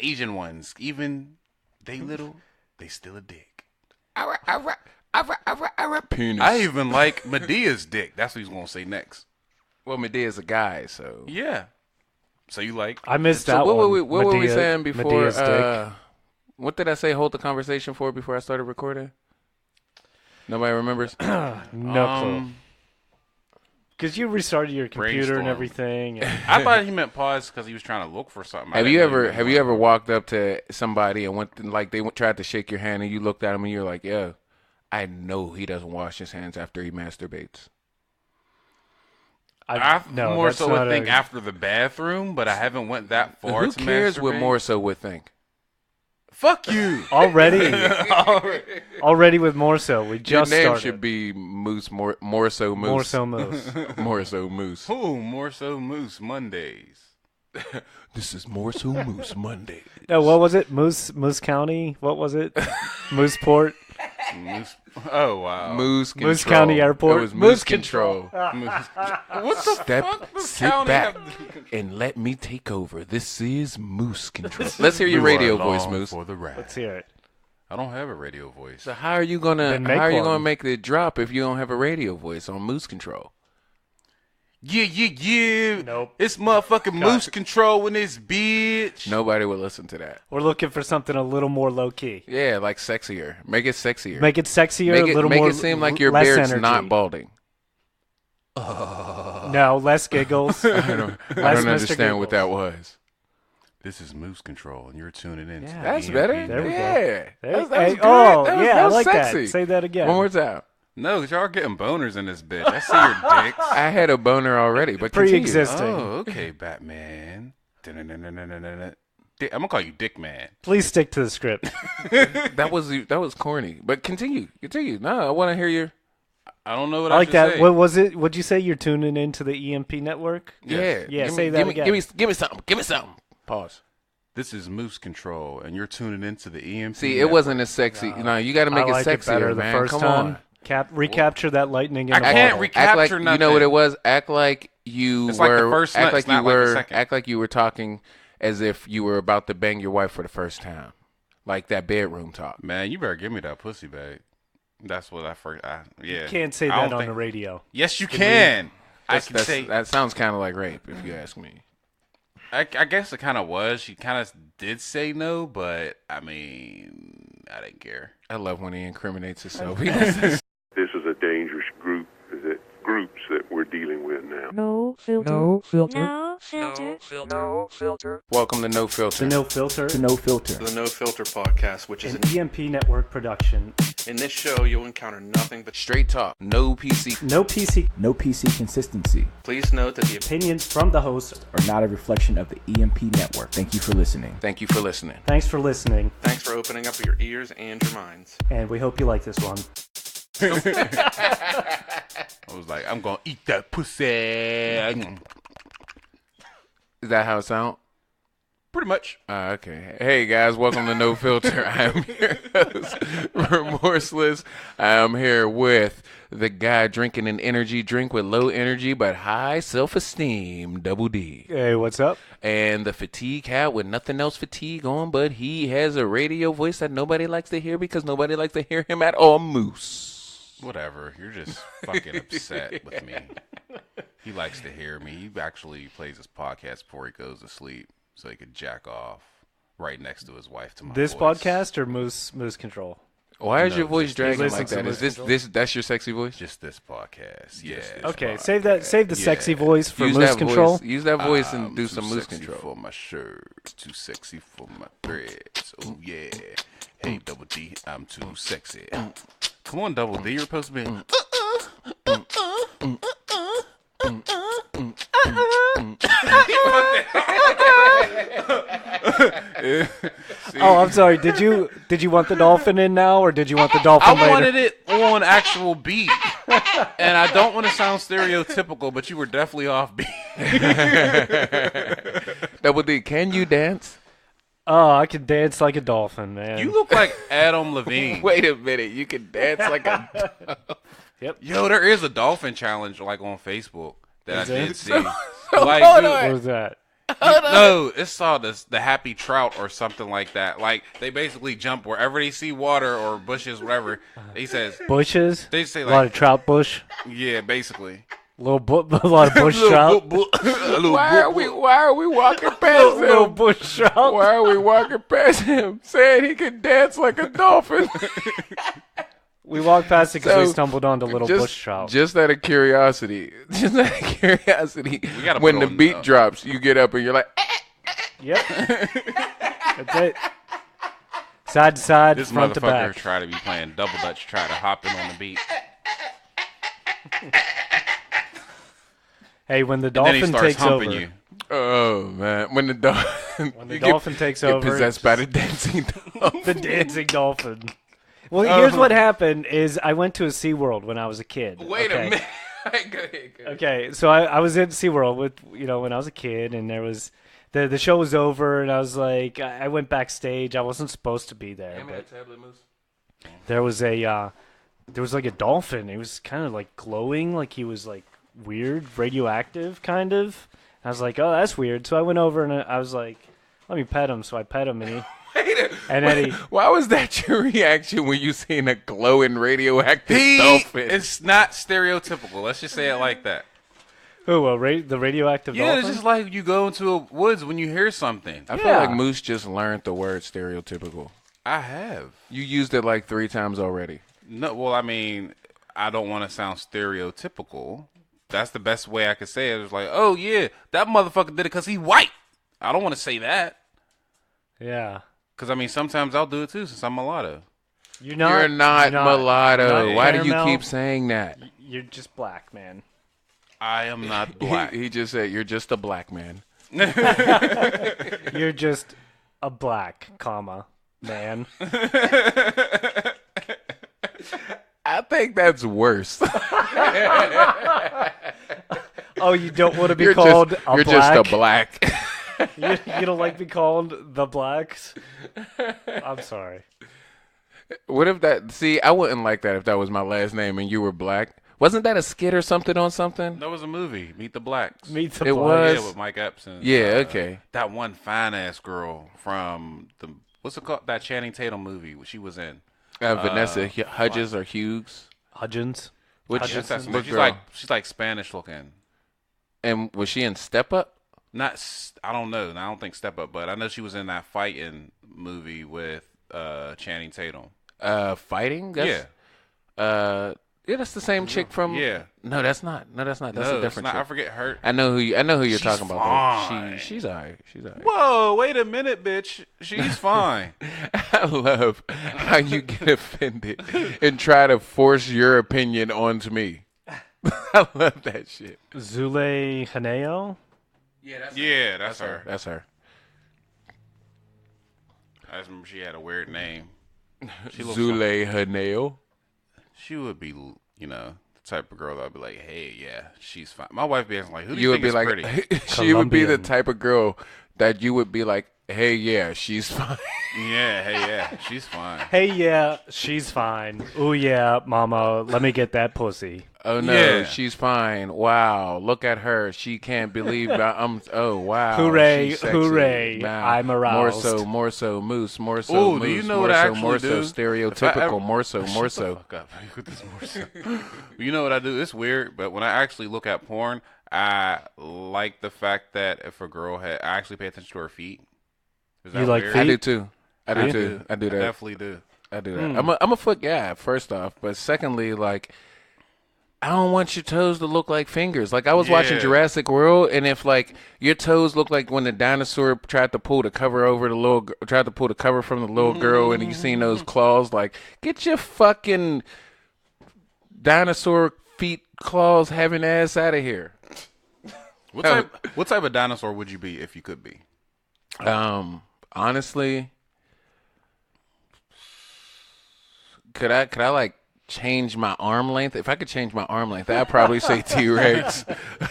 Asian ones, even they little, they still a dick. Penis. I even like Medea's dick. That's what he's gonna say next. Well, Medea's a guy, so. Yeah. So you like? I missed So that what one. were we saying before? Medea's dick. What did I say? Hold the conversation for before I started recording. Nobody remembers. No clue. Because you restarted your computer and Brainstorm. everything. And I thought he meant pause because he was trying to look for something. Have you ever walked up to somebody and tried to shake your hand and you looked at him and you're like, yeah, I know he doesn't wash his hands after he masturbates. I no, more that's so would not think after the bathroom, but I haven't went that far. Who to cares what masturbate. more so would think? Fuck you. already with more so. We Your just name started. should be Moose more so Moose. More so moose. More so Moose. Ooh, more so Moose Mondays. This is More So Moose Monday. No, what was it? Moose County? What was it? Mooseport? Moose. Oh wow. Moose Control. Moose County Airport. It was Moose Moose Control. Moose. What the fuck? Does Sit county back have to do- and let me take over. This is Moose Control. Let's hear your radio You are voice, along Moose. For the ride. Let's hear it. I don't have a radio voice. So how are you gonna Then make one. make the drop if you don't have a radio voice on Moose Control? Yeah. Nope. It's motherfucking Moose Control in this bitch. Nobody would listen to that. We're looking for something a little more low key. Yeah, like sexier. Make it sexier. Make it sexier, a little make more. it seem like your less beard's energy. not balding. No, less giggles. I don't Mr. understand what that Giggles. was. This is Moose Control, and you're tuning in. Yeah. to That's EMP. better. There we go. Yeah. There- That was hey, good. oh, That was- yeah, that I was like sexy. that. Say that again. One more time. No, 'cause y'all are getting boners in this bitch. I see your dicks. I had a boner already, but continue. Pre-existing. Oh, okay, Batman. I'm gonna call you Dick Man. Please stick to the script. That was corny. But continue. No, I want to hear your. I don't know what I like should that. say. What was it? What'd you say? You're tuning into the EMP network? Yeah. Yeah, Give say me, that give me, again. Give me something. Give me something. Pause. This is Moose Control, and you're tuning into the EMP. See, it wasn't as sexy. No, you got to make I like it it sexier, better man. the first Come time. on. Recapture that lightning in I the can't bottle. recapture Act like nothing. you know what it was. Act like you It's were. like the first act nut, like it's you not like the were. second. Act like you were talking as if you were about to bang your wife for the first time, like that bedroom talk. Man, you better give me that pussy bag. That's what I first. Yeah. You can't say I that don't on think- the radio. Yes, you can. I can say. That sounds kind of like rape, if you ask me. I guess it kind of was. She kind of did say no, but I mean, I didn't care. I love when he incriminates himself. This is a dangerous groups that we're dealing with now. No filter. No filter. No filter. No filter. Welcome to No Filter. The No Filter, No filter. The No Filter Podcast, which is an EMP network production. in this show you'll encounter nothing but. Straight talk. No PC. No PC No PC consistency Please note that the opinions from the host. are not a reflection of the EMP network. Thank you for listening. Thank you for listening. Thanks for listening, thanks for opening up your ears and your minds. and we hope you like this one. I was like, I'm gonna eat that pussy. Is that how it sounds? Pretty much. Okay. Hey guys, welcome to No Filter. I am your host, Remorseless. I am here with the guy drinking an energy drink with low energy but high self-esteem, Double D. Hey, what's up? And the fatigue hat with nothing else fatigue on, but he has a radio voice that nobody likes to hear because nobody likes to hear him at all, Moose. Whatever. You're just fucking upset with me. He likes to hear me. He actually plays his podcast before he goes to sleep so he could jack off right next to his wife to my This voice. podcast or Moose Control? Why is No, your voice just- dragging Listen like to that? Moose Is this that's your sexy voice? Just this podcast. Yeah. Okay, save the sexy voice for Use Moose that Control. voice. Use that voice and I'm do too some moose sexy control. for my shirt, too sexy for my threads. Oh yeah. Hey Double D, I'm too sexy. Come on, Double D, you're supposed to be. Oh, I'm sorry. Did you want the dolphin in now, or did you want the dolphin later? I wanted it on actual beat, and I don't want to sound stereotypical, but you were definitely off beat. Double D, can you dance? Oh, I can dance like a dolphin, man. You look like Adam Levine. Wait a minute, you can dance like a. Yo, there is a dolphin challenge like on Facebook that Is I there? did see. Hold Like, on. dude, What was that? No, it's called the happy trout or something like that. Like they basically jump wherever they see water or bushes, whatever. He says Bushes. they say A lot of like trout bush. yeah, basically. A lot of bush trout. Why are we walking past Little him? bush trout. Why are we walking past him? Saying he can dance like a dolphin. We walked past it because we So, stumbled onto little bush trout. Just out of curiosity. We gotta When put the on, beat drops, you get up and you're like, Yep. That's it. Side to side, This front to motherfucker back. try to be playing double dutch, try to hop in on the beat. Hey, when the And then he dolphin starts takes humping over, you. oh, man. When the dolphin, when the dolphin takes over, possessed by the dancing dolphin. the dancing dolphin. Well, here's what happened: is I went to a SeaWorld when I was a kid. Wait okay? a minute. Go ahead. Okay, so I was in SeaWorld with when I was a kid, and there was the show was over, and I was like, I went backstage. I wasn't supposed to be there, but there was like a dolphin. It was kind of like glowing, like he was like weird, radioactive, kind of. I was like, oh, that's weird. So I went over and I was like, let me pet him. So I pet him, and then he. Why was that your reaction when you seen a glowing radioactive dolphin? It's not stereotypical. Let's just say it like that. Oh, well, the radioactive Yeah, dolphin? it's just like you go into a woods when you hear something. I feel like Moose just learned the word stereotypical. I have. You used it like 3 times already. No, well, I mean, I don't want to sound stereotypical. That's the best way I could say it. It's like, oh, yeah, that motherfucker did it because he white. I don't want to say that. Yeah. Because, I mean, sometimes I'll do it, too, since I'm mulatto. You're You're not mulatto. not Why do you caramel. keep saying that? You're just black, man. I am not black. He just said, you're just a black man. You're just a black, man. I think that's worse. Oh, you don't want to be You're called just, a you're black? just a black. You don't like to be called the blacks? I'm sorry. What if that? See, I wouldn't like that if that was my last name and you were black. Wasn't that a skit or something on something? That was a movie, Meet the Blacks. Meet the It blacks. was. Yeah, with Mike Epps. And, Yeah, okay. That one fine-ass girl from what's it called? That Channing Tatum movie she was in. Vanessa Hudgens or Hughes. Hudgens. Which Yes, that's what she's girl? she's like Spanish looking. And was she in Step Up? I don't know. I don't think Step Up, but I know she was in that fighting movie with Channing Tatum. Fighting? Yeah. Yeah, that's the same chick from. Yeah. No, that's not. That's No, a it's different not. chick. I forget her. I know who you're She's talking about. Though. fine. She's alright. She's alright. Whoa, wait a minute, bitch. She's fine. I love how you get offended and try to force your opinion onto me. I love that shit. Zule Haneo? Yeah, that's her. That's her. I just remember she had a weird name. She looks Zule Haneo. She would be, the type of girl that would be like, hey, yeah, she's fine. My wife be asking, like, who do You you would think be is like, pretty? she would be the Colombian. type of girl that you would be like, hey, yeah, she's fine. Yeah, hey, yeah, she's fine. Hey, yeah, she's fine. Ooh, yeah, mama, let me get that pussy. Oh no, Yeah. she's fine. Wow, look at her. She can't believe oh wow. Hooray, she's sexy. hooray, Wow. I'm aroused. More so, moose, more so, Ooh, moose, do you know more what I so, actually more do? so, stereotypical, more so, more Shut the so. fuck up. With this more so. You know what I do? It's weird, but when I actually look at porn, I like the fact that if a girl I actually pay attention to her feet. Is that You like weird? I feet? do too. I do too. I do that. Definitely do. I do that. I'm a foot guy, first off, but secondly, like, I don't want your toes to look like fingers. Like I was watching Yeah. Jurassic World, and if like your toes look like when the dinosaur tried to pull the cover from the little girl, and you seen those claws, like get your fucking dinosaur feet claws having ass out of here. What type of dinosaur would you be if you could be? Honestly, could I like change my arm length? If I could change my arm length, I'd probably say T-Rex.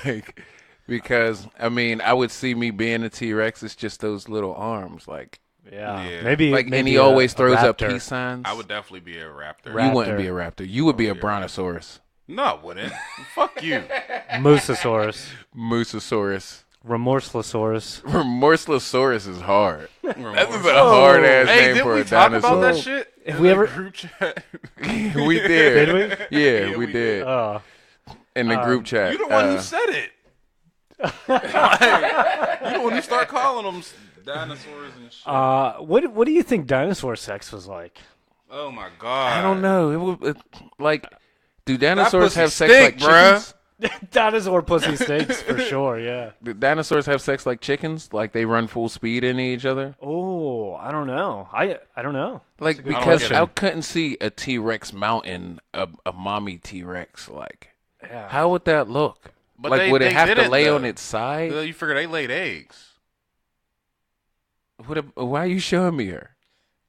Like, because I mean, I would see me being a T-Rex. It's just those little arms, like Yeah. Maybe and maybe he always a throws up raptor. peace signs. I would definitely be a raptor. Ra- You wouldn't raptor. be a raptor. You would be a brontosaurus, No, I wouldn't. Fuck you. Moososaurus. moososaurus. Remorseless. Remorseless is hard. That is a Oh. hard ass Hey, name did for we a talk dinosaur. about that shit? If in we the ever- group chat? We did. Did we? Yeah, we did. Oh. In the group chat. You the one who said it. You the one who start calling them dinosaurs and shit. What do you think dinosaur sex was like? Oh my god. I don't know. Like, do dinosaurs pussy have sex stink, like bruh. chickens? Dinosaur pussy steaks for sure. Yeah. Do dinosaurs have sex like chickens? Like they run full speed into each other? Oh, I don't know. I don't know. Like good because question. I couldn't see a T-Rex mounting a mommy T-Rex. Like, Yeah. how would that look? But Like, would it they have to didn't, lay though. on its side? You figure they laid eggs. Why are you showing me her?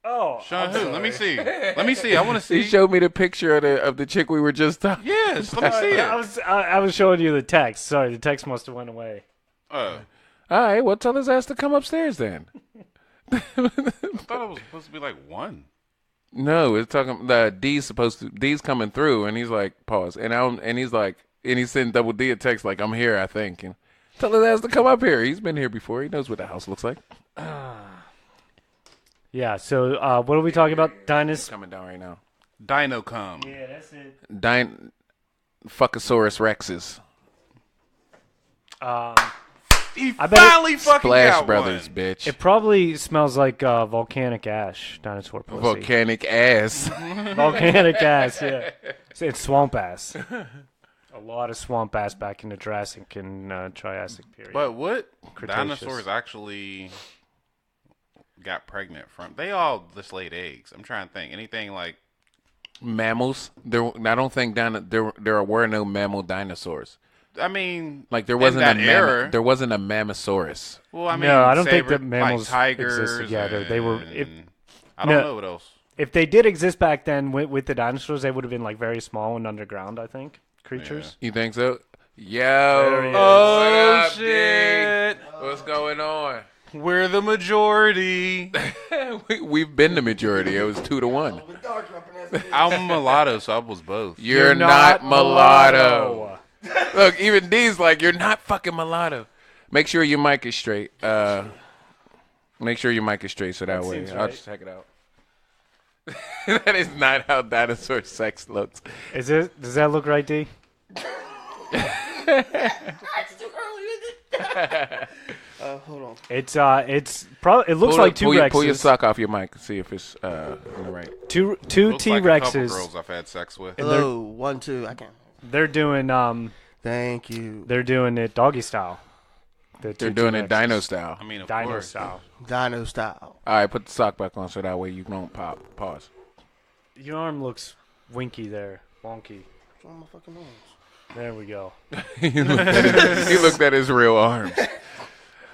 Oh, Sean, who? Let me see. Let me see. I want to see. He showed me the picture of the chick we were just talking. Yes, let me see I it. was showing you the text. Sorry, the text must have went away. Oh, All right, well, tell his ass to come upstairs then. I thought it was supposed to be like one. No, it's talking. D's coming through, and he's like, pause, and he's sending Double D a text like, I'm here, I think, and tell his ass to come up here. He's been here before. He knows what the house looks like. Yeah. So, what are we talking about? Coming down right now. Dino cum. Yeah, that's it. Fuckosaurus Rexes. He I bet finally fucking Splash got Brothers, one. bitch. It probably smells like volcanic ash. Dinosaur pussy. Volcanic ass. Volcanic ass. Yeah. It's swamp ass. A lot of swamp ass back in the Jurassic and Triassic period. But what Cretaceous. dinosaurs actually got pregnant from? They all just laid eggs. I'm trying to think. Anything like Mammals. I don't think there were no mammal dinosaurs. I mean, Like there in wasn't that era. there wasn't a mammosaurus. Well, I mean, No, I don't think saber- that mammals like tigers existed together. They were- and- I don't No. know what else. if they did exist back then with the dinosaurs, they would have been like very small and underground. I think creatures. You think so? Yo. There he is. Oh what up, shit! Dig? What's going on? We're the majority. We've been the majority. It was 2-1. I'm mulatto, so I was both. You're not mulatto. Look, even D's like, you're not fucking mulatto. Make sure your mic is straight. Make sure your mic is straight so that way seems I'll right. just check it out. That is not how dinosaur sex looks. Is it? Does that look right, D? Hold on. It's probably. It looks like two Rexes. Pull your sock off your mic. See if it's right. Two Looks T like a couple Rexes. girls I've had sex with. And Hello, 1, 2. I can't. They're doing Thank you. They're doing it doggy style. They're doing it dino style. I mean, of Dino course. style. Dino style. All right, put the sock back on so that way you don't pop. Pause. Your arm looks winky there, wonky. What's wrong with my fucking arms? There we go. He looked at his real arms.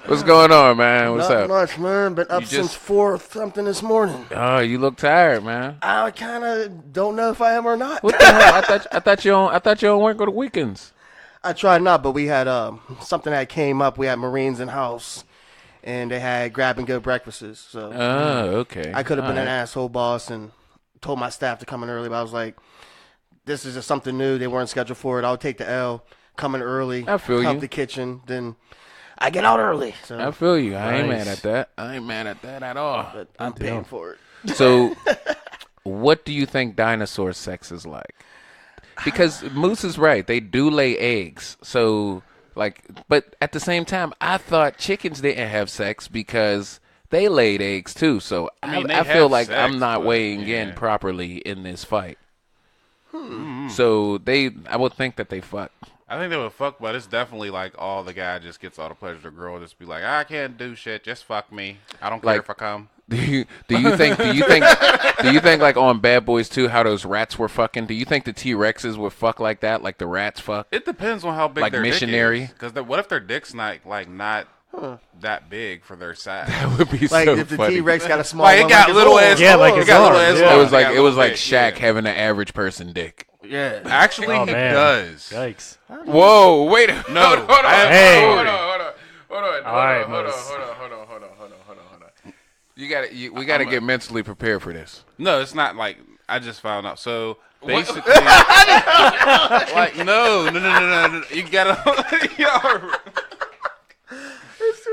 What's going on, man? What's Not up? much, man. Been up You since just- 4 something this morning. Oh, you look tired, man. I kind of don't know if I am or not. What the hell? I thought you don't work on the weekends. I tried not, but we had something that came up. We had Marines in house, and they had grab and go breakfasts. So Oh, okay. I could have been All an right. asshole boss and told my staff to come in early, but I was like, this is just something new. They weren't scheduled for it. I'll take the L, come in early, I feel help you. the kitchen, then I get out early. So, I feel you. I ain't Nice. mad at that. I ain't mad at that at all. but I'm paying for it. So, what do you think dinosaur sex is like? Because Moose is right. They do lay eggs. So, like, but at the same time, I thought chickens didn't have sex because they laid eggs too. So I mean, they I feel have like sex, I'm not but, weighing yeah. in properly in this fight. So I would think that they fuck. I think they would fuck, but it's definitely like all the guy just gets all the pleasure. The girl just be like, I can't do shit. Just fuck me. I don't care Like- if I come. Do you think like on Bad Boys 2 how those rats were fucking? Do you think the T-Rexes would fuck like that, like the rats fuck? It depends on how big Like their missionary? dick is. Because what if their dick's not that big for their size? That would be Like so if the funny. T-Rex got a small Like, it one, got his little arm. ass. Yeah, like it his got little arm, ass. yeah. arms. It was like got it was little like dick, Shaq yeah. having an average person dick. Yeah. Actually, Oh he man, does. Yikes! Whoa, wait. No, hold on. I have Hey. hold on. All right, Moose. We gotta get mentally prepared for this. No, it's not like I just found out. So basically, like no. You gotta.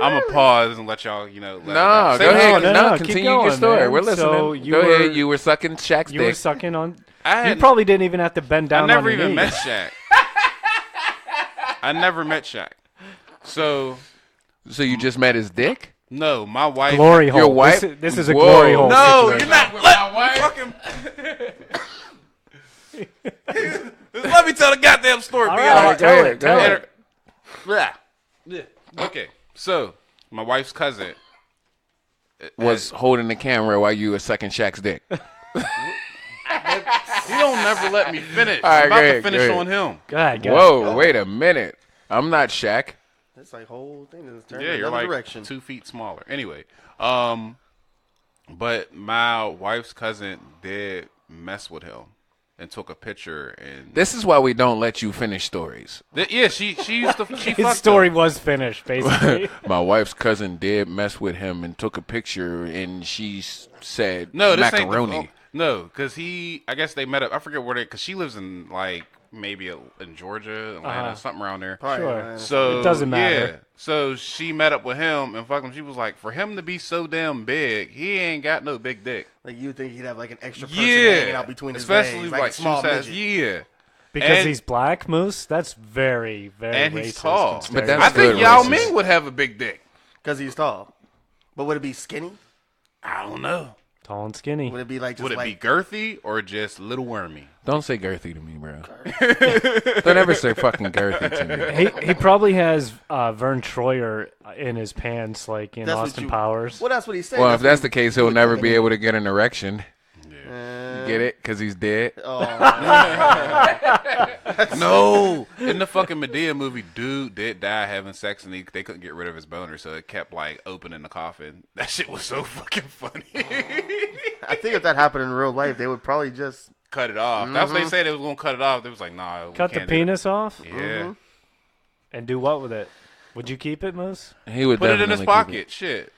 I'm gonna pause and let y'all, let No, it go out. Say ahead. no, No, no, keep continue your going, story. man. We're listening. So Go ahead. You were sucking Shaq's You were dick. sucking on. I You had- probably didn't even have to bend down. I never on your even met knees. Shaq. I never met Shaq. So So you just met his dick? no, my wife. Glory hole. Your wife? This is a Whoa. glory hole. No, situation. you're not. Let me tell the goddamn story. All B. right, Go ahead. Go ahead. Okay, so my wife's cousin Was holding the camera while you were sucking Shaq's dick. He don't never let me finish. All right, I'm about go ahead, to finish go ahead. on him. Go ahead, go Whoa, ahead. wait a minute. I'm not Shaq. That's like whole thing is turned Yeah, in you're another like direction. 2 feet smaller. Anyway, but my wife's cousin did mess with him and took a picture and This is why we don't let you finish stories. yeah, she used to she His fucked story him. was finished, basically. My wife's cousin did mess with him and took a picture, and she said No, this macaroni. ain't no, because I guess they met up. I forget where because she lives in like maybe in Georgia, Atlanta, something around there. Probably, Sure. man. So It doesn't matter. Yeah, so she met up with him and fuck him. She was like, for him to be so damn big, he ain't got no big dick. Like you think he'd have like an extra person hanging Yeah, out between his especially legs, like, like a small shoe size. midget. Yeah, Because And- he's black, Moose? That's very, very and racist. he's tall. and But that's I stereotypical. think good Yao racist. Ming would have a big dick. Because he's tall. But would it be skinny? I don't know. Tall and skinny. Would it be like just Would it like be girthy or just little wormy? Don't say girthy to me, bro. Don't ever say fucking girthy to me. He probably has Vern Troyer in his pants, like in That's what Austin you- Powers. Well, that's what he said. Well, if that's the what case, he'll never be able to get an erection. he- Get it? Because he's dead. Oh, No, in the fucking Medea movie, dude did die having sex and they couldn't get rid of his boner, so it kept like opening the coffin. That shit was so fucking funny. I think if that happened in real life, they would probably just Cut it off. That's what they said. They was gonna cut it off. They was like, nah, we Cut the can't do penis off that. Yeah, and do what with it? Would you keep it, Moose? He would put it in his definitely keep pocket. Shit.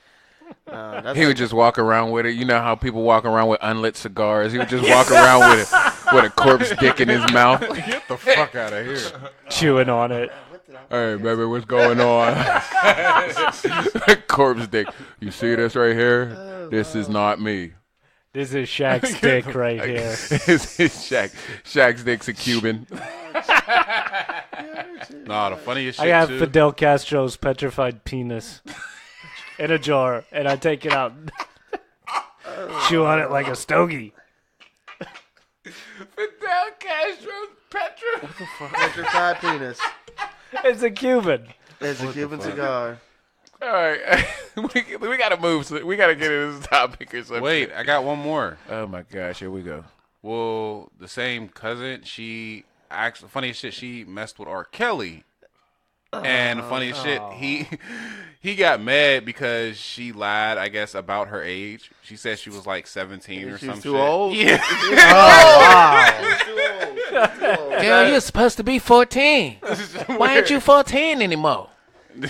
that's He would just walk around with it. You know how people walk around with unlit cigars? He would just walk around with a corpse dick in his mouth. Get the fuck out of here. Chewing on it. Hey, baby, what's going on? Corpse dick. You see this right here? This is not me. This is Shaq's dick right here. This is Shaq. Shaq's dick's a Cuban. Nah, the funniest I shit have too. Fidel Castro's petrified penis in a jar, and I take it out, chew on it like a stogie. Fidel Castro's Petra. petrified penis. It's a Cuban. It's a Cuban cigar. All right, we gotta move. So we gotta get into this topic or something. Wait, I got one more. Oh my gosh, here we go. Well, the same cousin, she actually funniest shit. She messed with R. Kelly, and the funniest shit, he got mad because she lied. I guess about her age. She said she was like 17 or She's something. too old? Yeah. Girl, you're supposed to be 14. Why aren't you 14 anymore?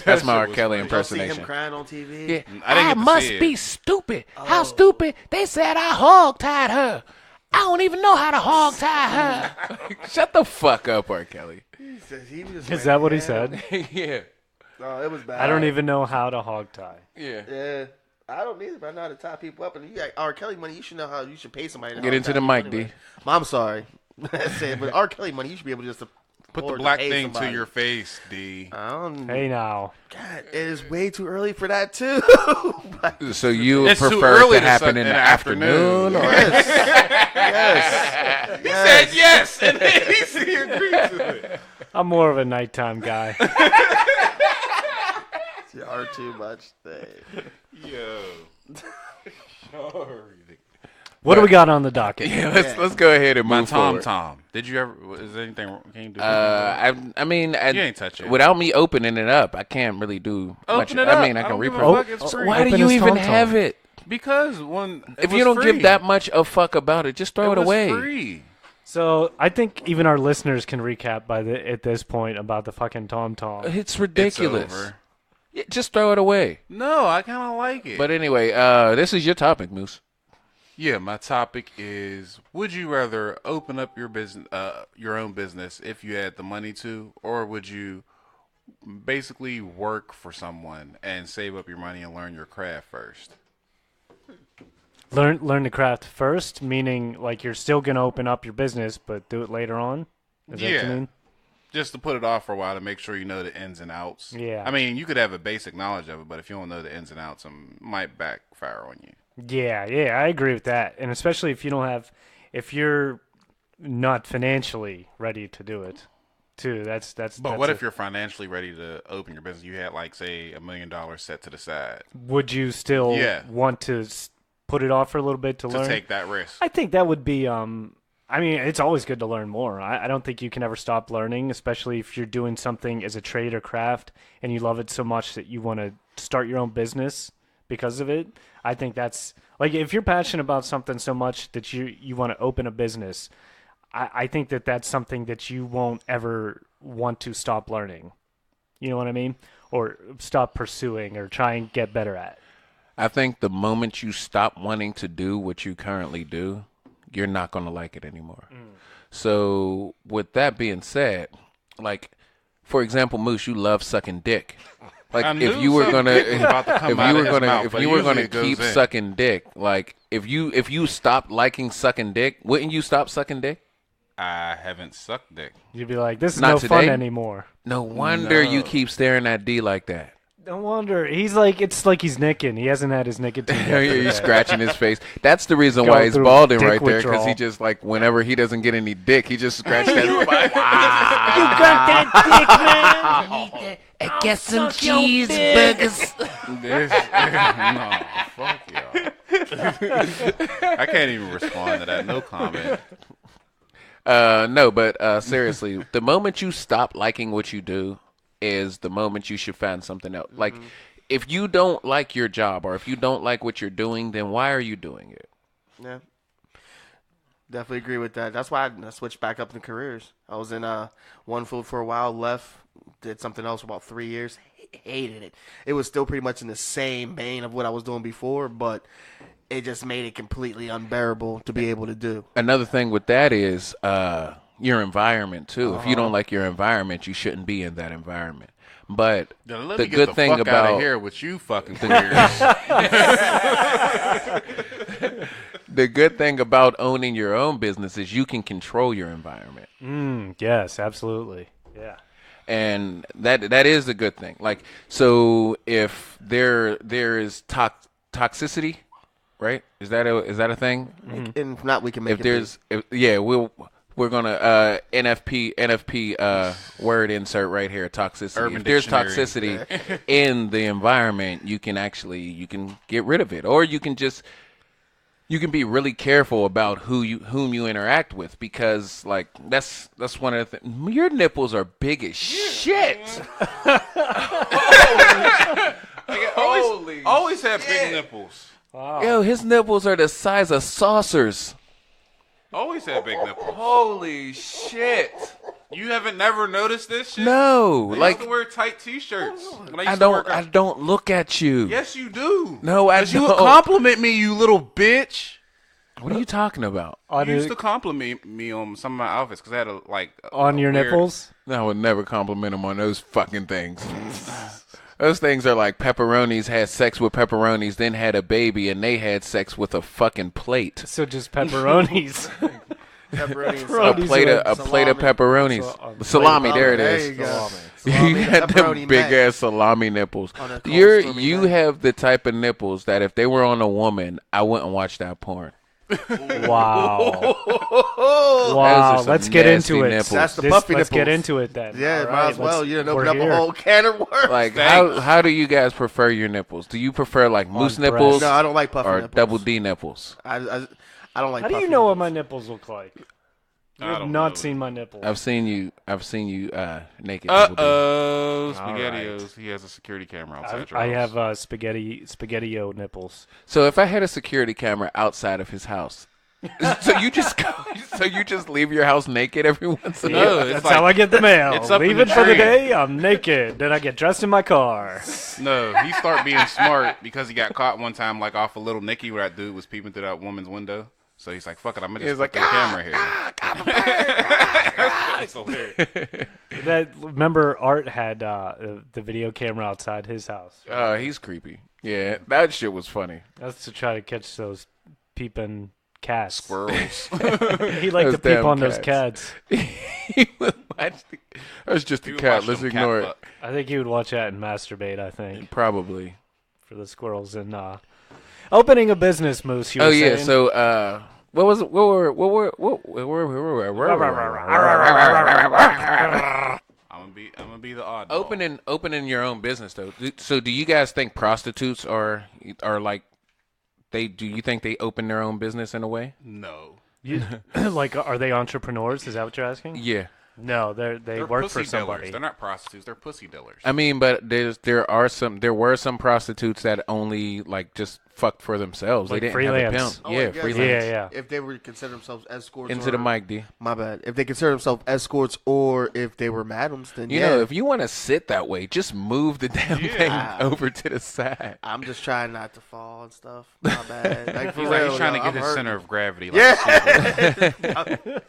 That's my shit R. was Kelly funny. Y'all see him impersonation. crying on TV? Yeah. I didn't get to must see it. be stupid. How stupid? They said I hog-tied her. I don't even know how to hog-tie her. Shut the fuck up, R. Kelly. He just Is that what he said? Yeah. No, it was bad. I don't even know how to hog tie. Yeah. Yeah. I don't either, but I know how to tie people up. And you got R. Kelly money, you should know how you should pay somebody to Get help into tie the people mic, D. anyway. I'm sorry. That's it. But R. Kelly money, you should be able to just Put the afford to black pay thing somebody. to your face, D. I don't. Hey now. God, it is way too early for that too. But So you It's too prefer early it to to happen suck in in the the afternoon? Or? yes. He said yes, and then he agreed to it. I'm more of a nighttime guy. You are too much. Thing. Yo. What do we got on the docket? Yeah, let's go ahead and My move forward. Tom. Did you ever? Is there anything? Can you do? I mean, You ain't touch it. without me opening it up, I can't really do much. Open it I up. mean, I I can don't give a reproduce. fuck, it's So free. why do Open you his even Tom-Tom. have it? Because when If you don't give that much a fuck about it, just throw it was away. free. So I think even our listeners can recap at this point about the fucking Tom Tom. It's It's ridiculous. over. Yeah, just throw it away. No, I kind of like it. But anyway, this is your topic, Moose. yeah, my topic is: would you rather open up your business, your own business, if you had the money to, or would you basically work for someone and save up your money and learn your craft first. Learn the craft first, meaning like you're still gonna open up your business, but do it later on. Is that what you mean? Just to put it off for a while to make sure you know the ins and outs. Yeah. I mean, you could have a basic knowledge of it, but if you don't know the ins and outs, it might backfire on you. Yeah, I agree with that, and especially if if you're not financially ready to do it, too. That's. But what if you're financially ready to open your business? You had like say $1 million set to the side. Would you still want to put it off for a little bit to learn? Take that risk. I think that would be. I mean, it's always good to learn more. I don't think you can ever stop learning, especially if you're doing something as a trade or craft and you love it so much that you want to start your own business because of it. I think that's like if you're passionate about something so much that you want to open a business, I think that's something that you won't ever want to stop learning. You know what I mean? Or stop pursuing or try and get better at. I think the moment you stop wanting to do what you currently do, you're not going to like it anymore. So with that being said, like, for example, Moose, you love sucking dick. Like if you were gonna keep sucking dick, like if you stopped liking sucking dick, wouldn't you stop sucking dick? I haven't sucked dick. You'd be like, this is Not no today? fun anymore. No wonder you keep staring at D like that. No wonder. He's like, it's like he's nicking. He hasn't had his nicotine yet. He's scratching his face. That's the reason Go why he's through balding dick right there, because he withdrawal. just like whenever he doesn't get any dick, he just scratches that spot. You got that dick, man. Get some cheeseburgers. No, fuck y'all. I can't even respond to that. No comment. No, but seriously, the moment you stop liking what you do is the moment you should find something else. Like, if you don't like your job or if you don't like what you're doing, then why are you doing it? Yeah. Definitely agree with that. That's why I switched back up in careers. I was in one field for a while, left, did something else for about 3 years, hated it. It was still pretty much in the same vein of what I was doing before, but it just made it completely unbearable to be able to do. Another thing with that is your environment, too. If you don't like your environment, you shouldn't be in that environment. But Let the me get good the thing fuck about out of here with you fucking queers. the good thing about owning your own business is you can control your environment. Yes, absolutely. Yeah. And that is a good thing. Like, so if there is toxicity, right? Is that a thing? And if not, we can make If there's we're gonna NFP word insert right here, toxicity. Urban if there's Dictionary. toxicity in the environment, you can get rid of it, or you can be really careful about whom you interact with, because like that's one of the things. Your nipples are big as shit. Always had big nipples. Yo, his nipples are the size of saucers. Always had big nipples. Holy shit. You haven't never noticed this shit? No, I like used to wear tight t-shirts. When I don't look at you. Yes, you do. No, I 'Cause you don't. would compliment me, you little bitch. What are you talking about? You used to compliment me on some of my outfits because I had on your weird- nipples. I would never compliment him on those fucking things. Those things are like pepperonis had sex with pepperonis, then had a baby, and they had sex with a fucking plate. So just pepperonis. pepperoni A plate of pepperonis. Salami, there it There is. you go. You got them Pepperoni big mac. ass salami nipples. On a cold You stormy night. have the type of nipples that if they were on a woman, I wouldn't watch that porn. Wow. Those Wow. are some Let's get nasty into it. nipples. That's the puffy Let's get nipples. into it then. Yeah, All might right, as well. You know, we're open up here. a whole can of worms. Like Thanks. how do you guys prefer your nipples? Do you prefer like moose breast. nipples No, I don't like puffy or nipples. double D nipples? I don't like How do puffy you know what nipples. my nipples look like? You I have don't not know. seen my nipples. I've seen you naked. double D. SpaghettiOs. He has a security camera outside your I house. have spaghetti-o nipples. So if I had a security camera outside of his house, so you just leave your house naked every once in a No, while? it's That's like, how I get the mail. it's up in Leave the it for the tree. day. I'm naked. Then I get dressed in my car. No, he start being smart because he got caught one time like off a little Nicky where that dude was peeping through that woman's window. So he's like, fuck it, I'm going to He's just like, put the camera here. It's hilarious. Remember Art had the video camera outside his house. He's creepy. Yeah, that shit was funny. That's to try to catch those peeping cats. Squirrels. He liked Those to peep damn on those cats. cats. That was just a You cat. watch Let's them ignore cat it. fuck. I think he would watch that and masturbate. I think Probably. for the squirrels and opening a business, Moose. You were Oh yeah. saying? So what was it? What were I'm gonna be the oddball. opening your own business though. So do you guys think prostitutes are like do you think they open their own business in a way? No. like, are they entrepreneurs? Is that what you're asking? Yeah. No, they They're work pussy for somebody. dealers. They're not prostitutes. They're pussy dealers. I mean, but there were some prostitutes that only like just fucked for themselves. Like they didn't freelance. have a pimp. Oh, Yeah, I guess. freelance. Yeah. If they were to consider themselves escorts, Into or, the mic, D. My bad. If they consider themselves escorts, or if they were madams, then You know, if you want to sit that way, just move the damn thing over to the side. I'm just trying not to fall and stuff. My bad. Like, for He's real, like, he's trying to yo, get I'm his hurting. center of gravity. Like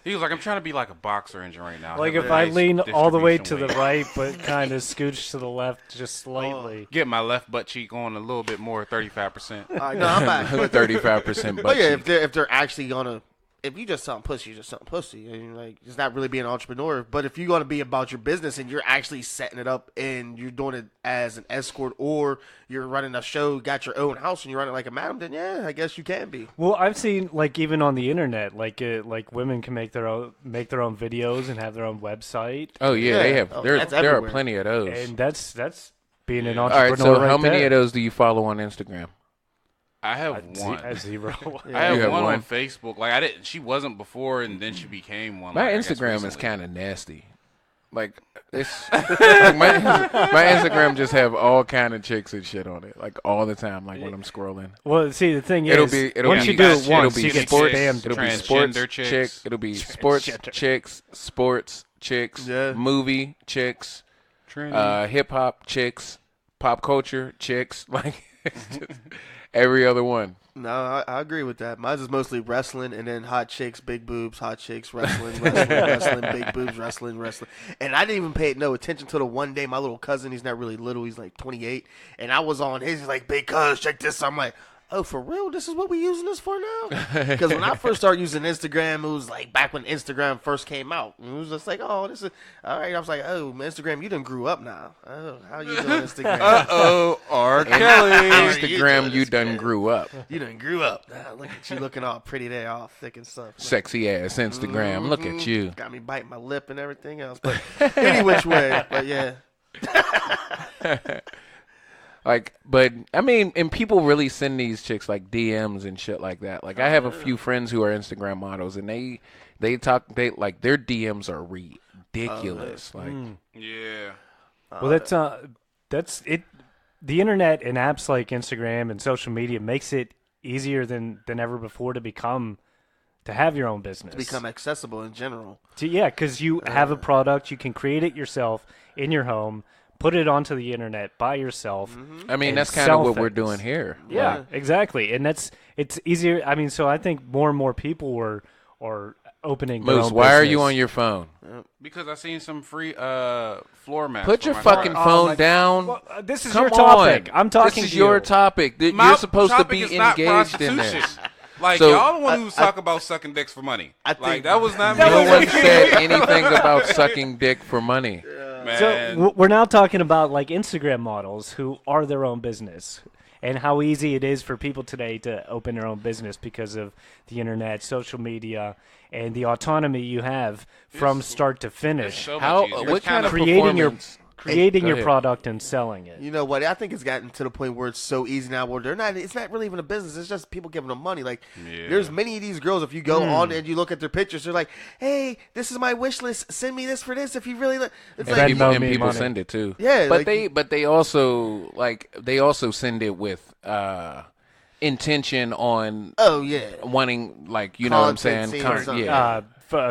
he was like, I'm trying to be like a boxer engine right now. Like Have if a I nice lean all the way to distribution the weight. right, but kind of scooch to the left just slightly. Get my left butt cheek on a little bit more, 35%. All right, no, I'm back. 35% But butt yeah, cheek. if they're actually gonna, if you just selling pussy, you're just selling pussy. And like, it's not really being an entrepreneur. But if you're gonna be about your business and you're actually setting it up and you're doing it as an escort, or you're running a show, got your own house, and you're running like a madam, then yeah, I guess you can be. Well, I've seen like even on the internet, like women can make their own videos and have their own website, Oh yeah, Yeah. they have. Oh, There that's are everywhere. plenty of those. and that's being an All entrepreneur. right, so right how many there. of those do you follow on Instagram? I have one. A zero. I have You have one one? on Facebook. Like I didn't. She wasn't before, and then she became one. My like, I guess Instagram is recently. kind of nasty. Like it's like my Instagram just have all kind of chicks and shit on it, like all the time. Like when I'm scrolling, Well, see, the thing it'll is, be once be you do it it'll once, be you get sports, spammed. it'll be Transgender sports chicks. chicks, it'll be sports Transgender. chicks, sports chicks, Yeah. movie chicks, Trendy. hip hop chicks, pop culture chicks, like it's just every other one. No, I agree with that. Mine's is mostly wrestling, and then hot chicks, big boobs, hot chicks, wrestling, wrestling, big boobs, wrestling. And I didn't even pay no attention to the one day my little cousin, he's not really little, he's like 28, and I was on his, he's like, big cuz, check this. I'm like, oh, for real? This is what we using this for now? Because when I first started using Instagram, it was like back when Instagram first came out. It was just like, oh, this is, all right. I was like, oh, Instagram, you done grew up now. Oh, how you doing, Instagram? Uh-oh, R. Kelly. Instagram, you done grew up. You done grew up. Now, look at you looking all pretty there, all thick and stuff. Sexy ass Instagram. Look at you. Got me biting my lip and everything else. But any which way. But yeah. Like, but I mean, and people really send these chicks like DMs and shit like that. Like, I have a few friends who are Instagram models, and they like their DMs are ridiculous. Like, Yeah. Well, that's it. The internet and apps like Instagram and social media makes it easier than ever before to have your own business. Become accessible in general. Yeah, because you have a product, you can create it yourself in your home, put it onto the internet by yourself. I mean, and that's kind of sell what we're things. doing here. Yeah, Like, exactly, and it's easier. I mean, so I think more and more people are opening. their Moose, own why are you business. on your phone? Because I seen some free floor mats. Put for your my fucking car. phone down. Well, this is Come your topic. on. I'm talking This is to your you. topic. My You're supposed to topic be is not engaged in prostitution. this. Like So, y'all the one who's talking about sucking dicks for money. I Like think- that was not me. No one said anything about sucking dick for money. Man. So we're now talking about like Instagram models who are their own business and how easy it is for people today to open their own business because of the internet, social media, and the autonomy you have from start to It's finish. so much How? easier. What It's kind of creating your performance? creating Go your ahead. product and selling it. You know what? I think it's gotten to the point where it's so easy now where it's not really even a business. It's just people giving them money. Like, Yeah. there's many of these girls, if you go on and you look at their pictures, they're like, hey, this is my wish list. Send me this for this if you really look. It's And like, people, Venmo and me people money. send it too. Yeah, but like- they also send it with intention on oh, yeah. wanting, like, you know what I'm Content saying? scenes or something. Yeah,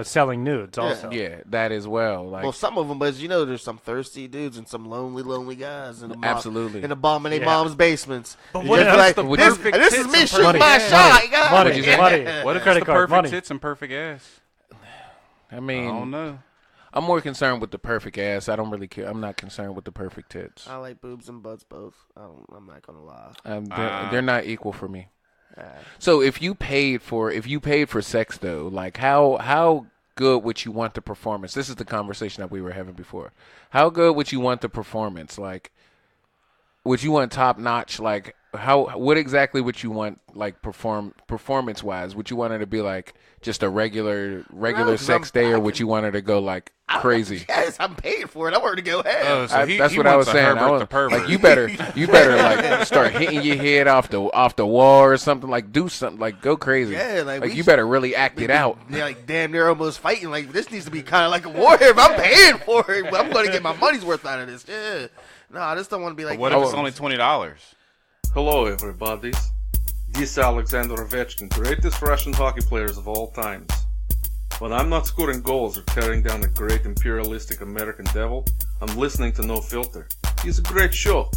Selling nudes also. yeah, that as well. Like, Well, some of them, but you know, there's some thirsty dudes and some lonely guys in the Absolutely. in the bomb in their Yeah. mom's basements. But You what just else like, the this, perfect this is tits me and shooting perfect my ass? shot. God. Money, What'd you say? money. What if Credit it's the card, perfect money. tits and perfect ass? I mean, I don't know. I'm more concerned with the perfect ass. I don't really care. I'm not concerned with the perfect tits. I like boobs and butts both. I'm not gonna lie. They're not equal for me. So if you paid for sex though, like how good would you want the performance? This is the conversation that we were having before. How good would you want the performance? Like, would you want top notch? Like, what exactly would you want? Like, performance wise, would you want it to be like just a regular sex day, or would you want it to go like crazy? Yes, I'm paying for it. I want her to go ahead. So That's what I was saying. Like, you better like start hitting your head off the wall or something. Like, do something. Like, go crazy. Yeah, like you better really act it out. Yeah, like damn near almost fighting. Like this needs to be kind of like a war here. If I'm paying for it, I'm going to get my money's worth out of this. Yeah. No, I just don't want to be like. What if it's only $20? Hello, everybody. This is Alexander Ovechkin, greatest Russian hockey players of all times. When I'm not scoring goals or tearing down a great imperialistic American devil, I'm listening to No Filter. It's a great show.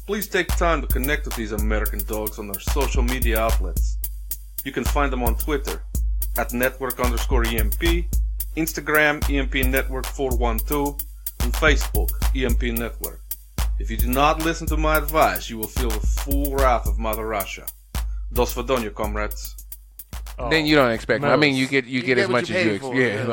Please take time to connect with these American dogs on their social media outlets. You can find them on Twitter at network_EMP, Instagram EMP Network 412, and Facebook EMP Network. If you do not listen to my advice, you will feel the full wrath of Mother Russia. Dos Svidaniya, comrades. Then you don't expect. I mean, you get as what much you as you paid expect. for, Yeah,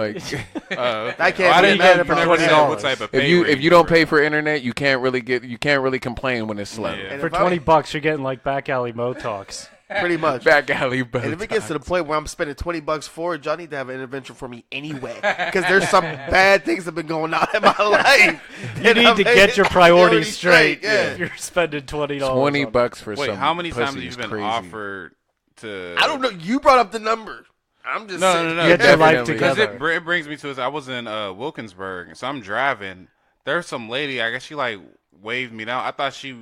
yeah. like I can't I be didn't mad know at you never said $20. what type of if pay you rate don't for pay it. for internet, you can't really complain when it's slow. Yeah. For if I- $20, you're getting like back alley Mo talks. pretty much. Back alley, but And if it gets to the point where I'm spending $20 for it, y'all need to have an intervention for me anyway, because there's some bad things that have been going on in my life. You need to get your priorities straight Yeah. if you're spending $20. $20 for Wait, some how many times pussy have you is been crazy. offered to? I don't know. You brought up the number. I'm just saying. No. Get your life Definitely. Because together. it brings me to this. I was in Wilkinsburg, so I'm driving. There's some lady. I guess she like waved me down. I thought she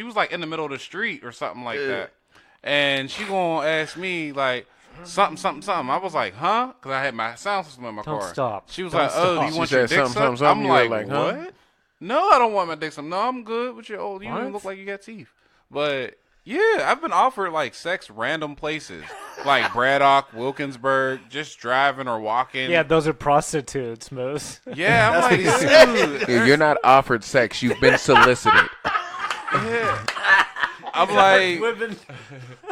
was like in the middle of the street or something like that. And she gonna ask me like something. I was like, huh? Because I had my sound system in my Don't car. stop. She was Don't like, oh, stop. do you She want your said dick something, sucked? I'm you were like, huh? what? No, I don't want my dick sucked. No, I'm good with your old. You What? don't look like you got teeth. But yeah, I've been offered like sex random places, like Braddock, Wilkinsburg, just driving or walking. Yeah, those are prostitutes, Moose. Yeah, I'm like, dude. Yeah, you're not offered sex. You've been solicited. Yeah. I'm like, Women.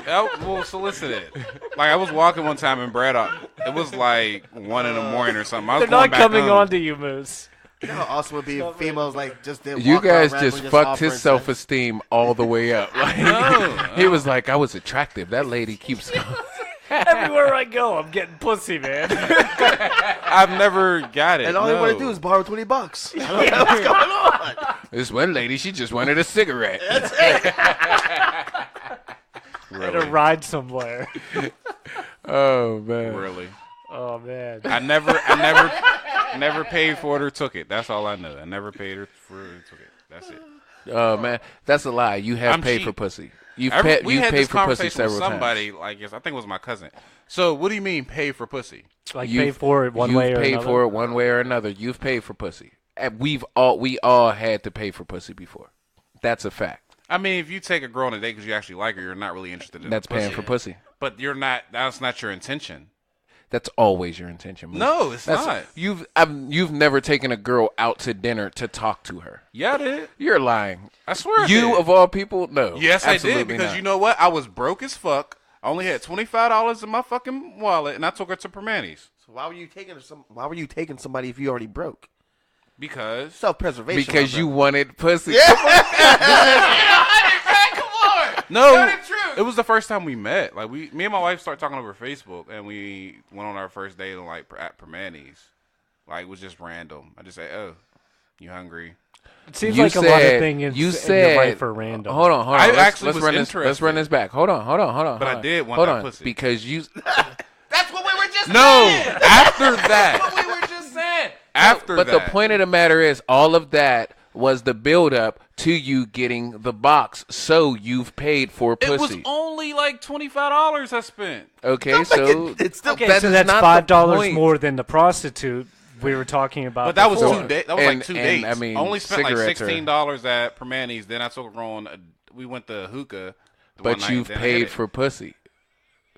well, solicited. Like I was walking one time in Braddock. It was like 1 a.m. or something. I was They're going not back coming home. on to you, Moose. You know how awesome it would be if females like just did. You walk around guys randomly just just fucked offering his self-esteem all the way up. Like, he was like, I was attractive. That lady keeps going. Everywhere I go, I'm getting pussy, man. I've never got it. And all they want to do is borrow $20. I don't know what's going on. This one lady, she just wanted a cigarette. To ride somewhere. Oh, man. Really. Oh man. I never paid for it or took it. That's all I know. I never paid her for it or took it. That's it. Oh, man. That's a lie. You have I'm paid cheap. for pussy. You've We you've had paid this for pussy conversation with several somebody, times. like, yes, I think it was my cousin. So, what do you mean pay for pussy? Like You've- pay for it one way or You've paid another. for it one way or another. You've paid for pussy. And we all had to pay for pussy before. That's a fact. I mean, if you take a girl on a date because you actually like her, you're not really interested in That's the pussy. paying for pussy. But you're not. That's not your intention. That's always your intention. Moose. No, it's not. You've never taken a girl out to dinner to talk to her. Yeah, I did. You're lying. I swear. I You did. of all people, no. Yes, I absolutely did because not. you know what? I was broke as fuck. I only had $25 in my fucking wallet, and I took her to Permanis So why were you taking somebody if you already broke? because Self-preservation. because you wanted pussy. no, it was the first time we met. Like me and my wife started talking over Facebook, and we went on our first date like at Permanis. Like it was just random. I just say, "Oh, you hungry?" It seems You like a lot of said- things you in said- your life are random. Hold on. I Let's actually was run this. interested. Let's run this back. Hold on. But hold I on. did want hold that on, pussy. because you. That's what we were just No, saying. after that, We were just saying. after But that. the point of the matter is, all of that was the build up to you getting the box. So you've paid for it was pussy. only like $25 I spent. Okay, so It's still Okay, that so is that's not the $5 point. more than the prostitute we were talking about. But that was before. 2 days. That was like 2 dates. I mean, only spent like cigarettes are- $16 at Permanis. Then I took her on. We went to hookah. the one But night, you've then I hit paid it. for pussy.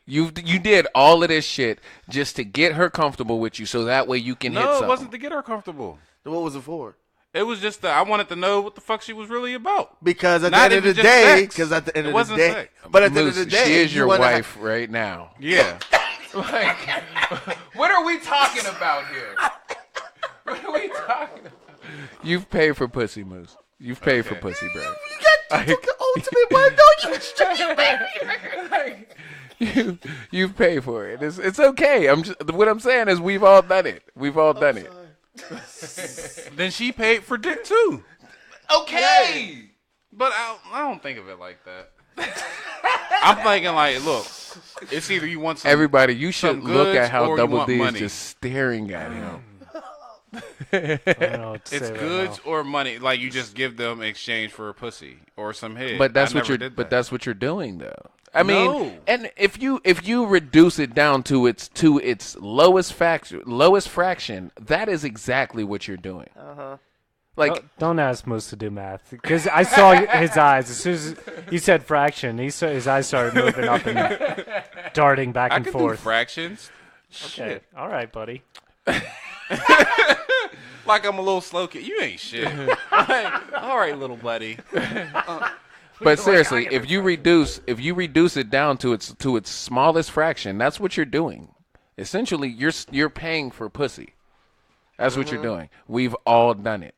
You did all of this shit just to get her comfortable with you, so that way you can hit No, something. it wasn't to get her comfortable. What was it for? It was just that I wanted to know what the fuck she was really about. Because at Not the end of even the just day, sex. because at the end It of the wasn't day, sex. but at the end Moose, of the day, she is you your wanna wife right now. Yeah. Like, what are we talking about here? What are we talking about? You've paid for pussy, Moose. You've paid for pussy, bro. You got the ultimate one, don't you? You've paid for it. It's okay. What I'm saying is we've all done it. We've all done it. Then she paid for dick too. Okay. But I don't think of it like that. I'm thinking like, look, it's either you want some. Everybody, you should some look goods at how or you Double want D is money. just staring at him. I don't know what to It's say right goods now. or money. Like you just give them in exchange for a pussy or some head. But that's I what never you're. did But that. that's what you're doing, though. I mean, No. and if you reduce it down to its lowest fraction, that is exactly what you're doing. Like, Don't ask Moose to do math, because I saw his eyes as soon as he said fraction. His eyes started moving up and darting back I and can forth. do fractions. Okay, all right, buddy. Like I'm a little slow kid. You ain't shit. Like, all right, little buddy. but seriously, if you reduce it down to its smallest fraction, that's what you're doing. Essentially, you're paying for pussy. That's what you're doing. We've all done it.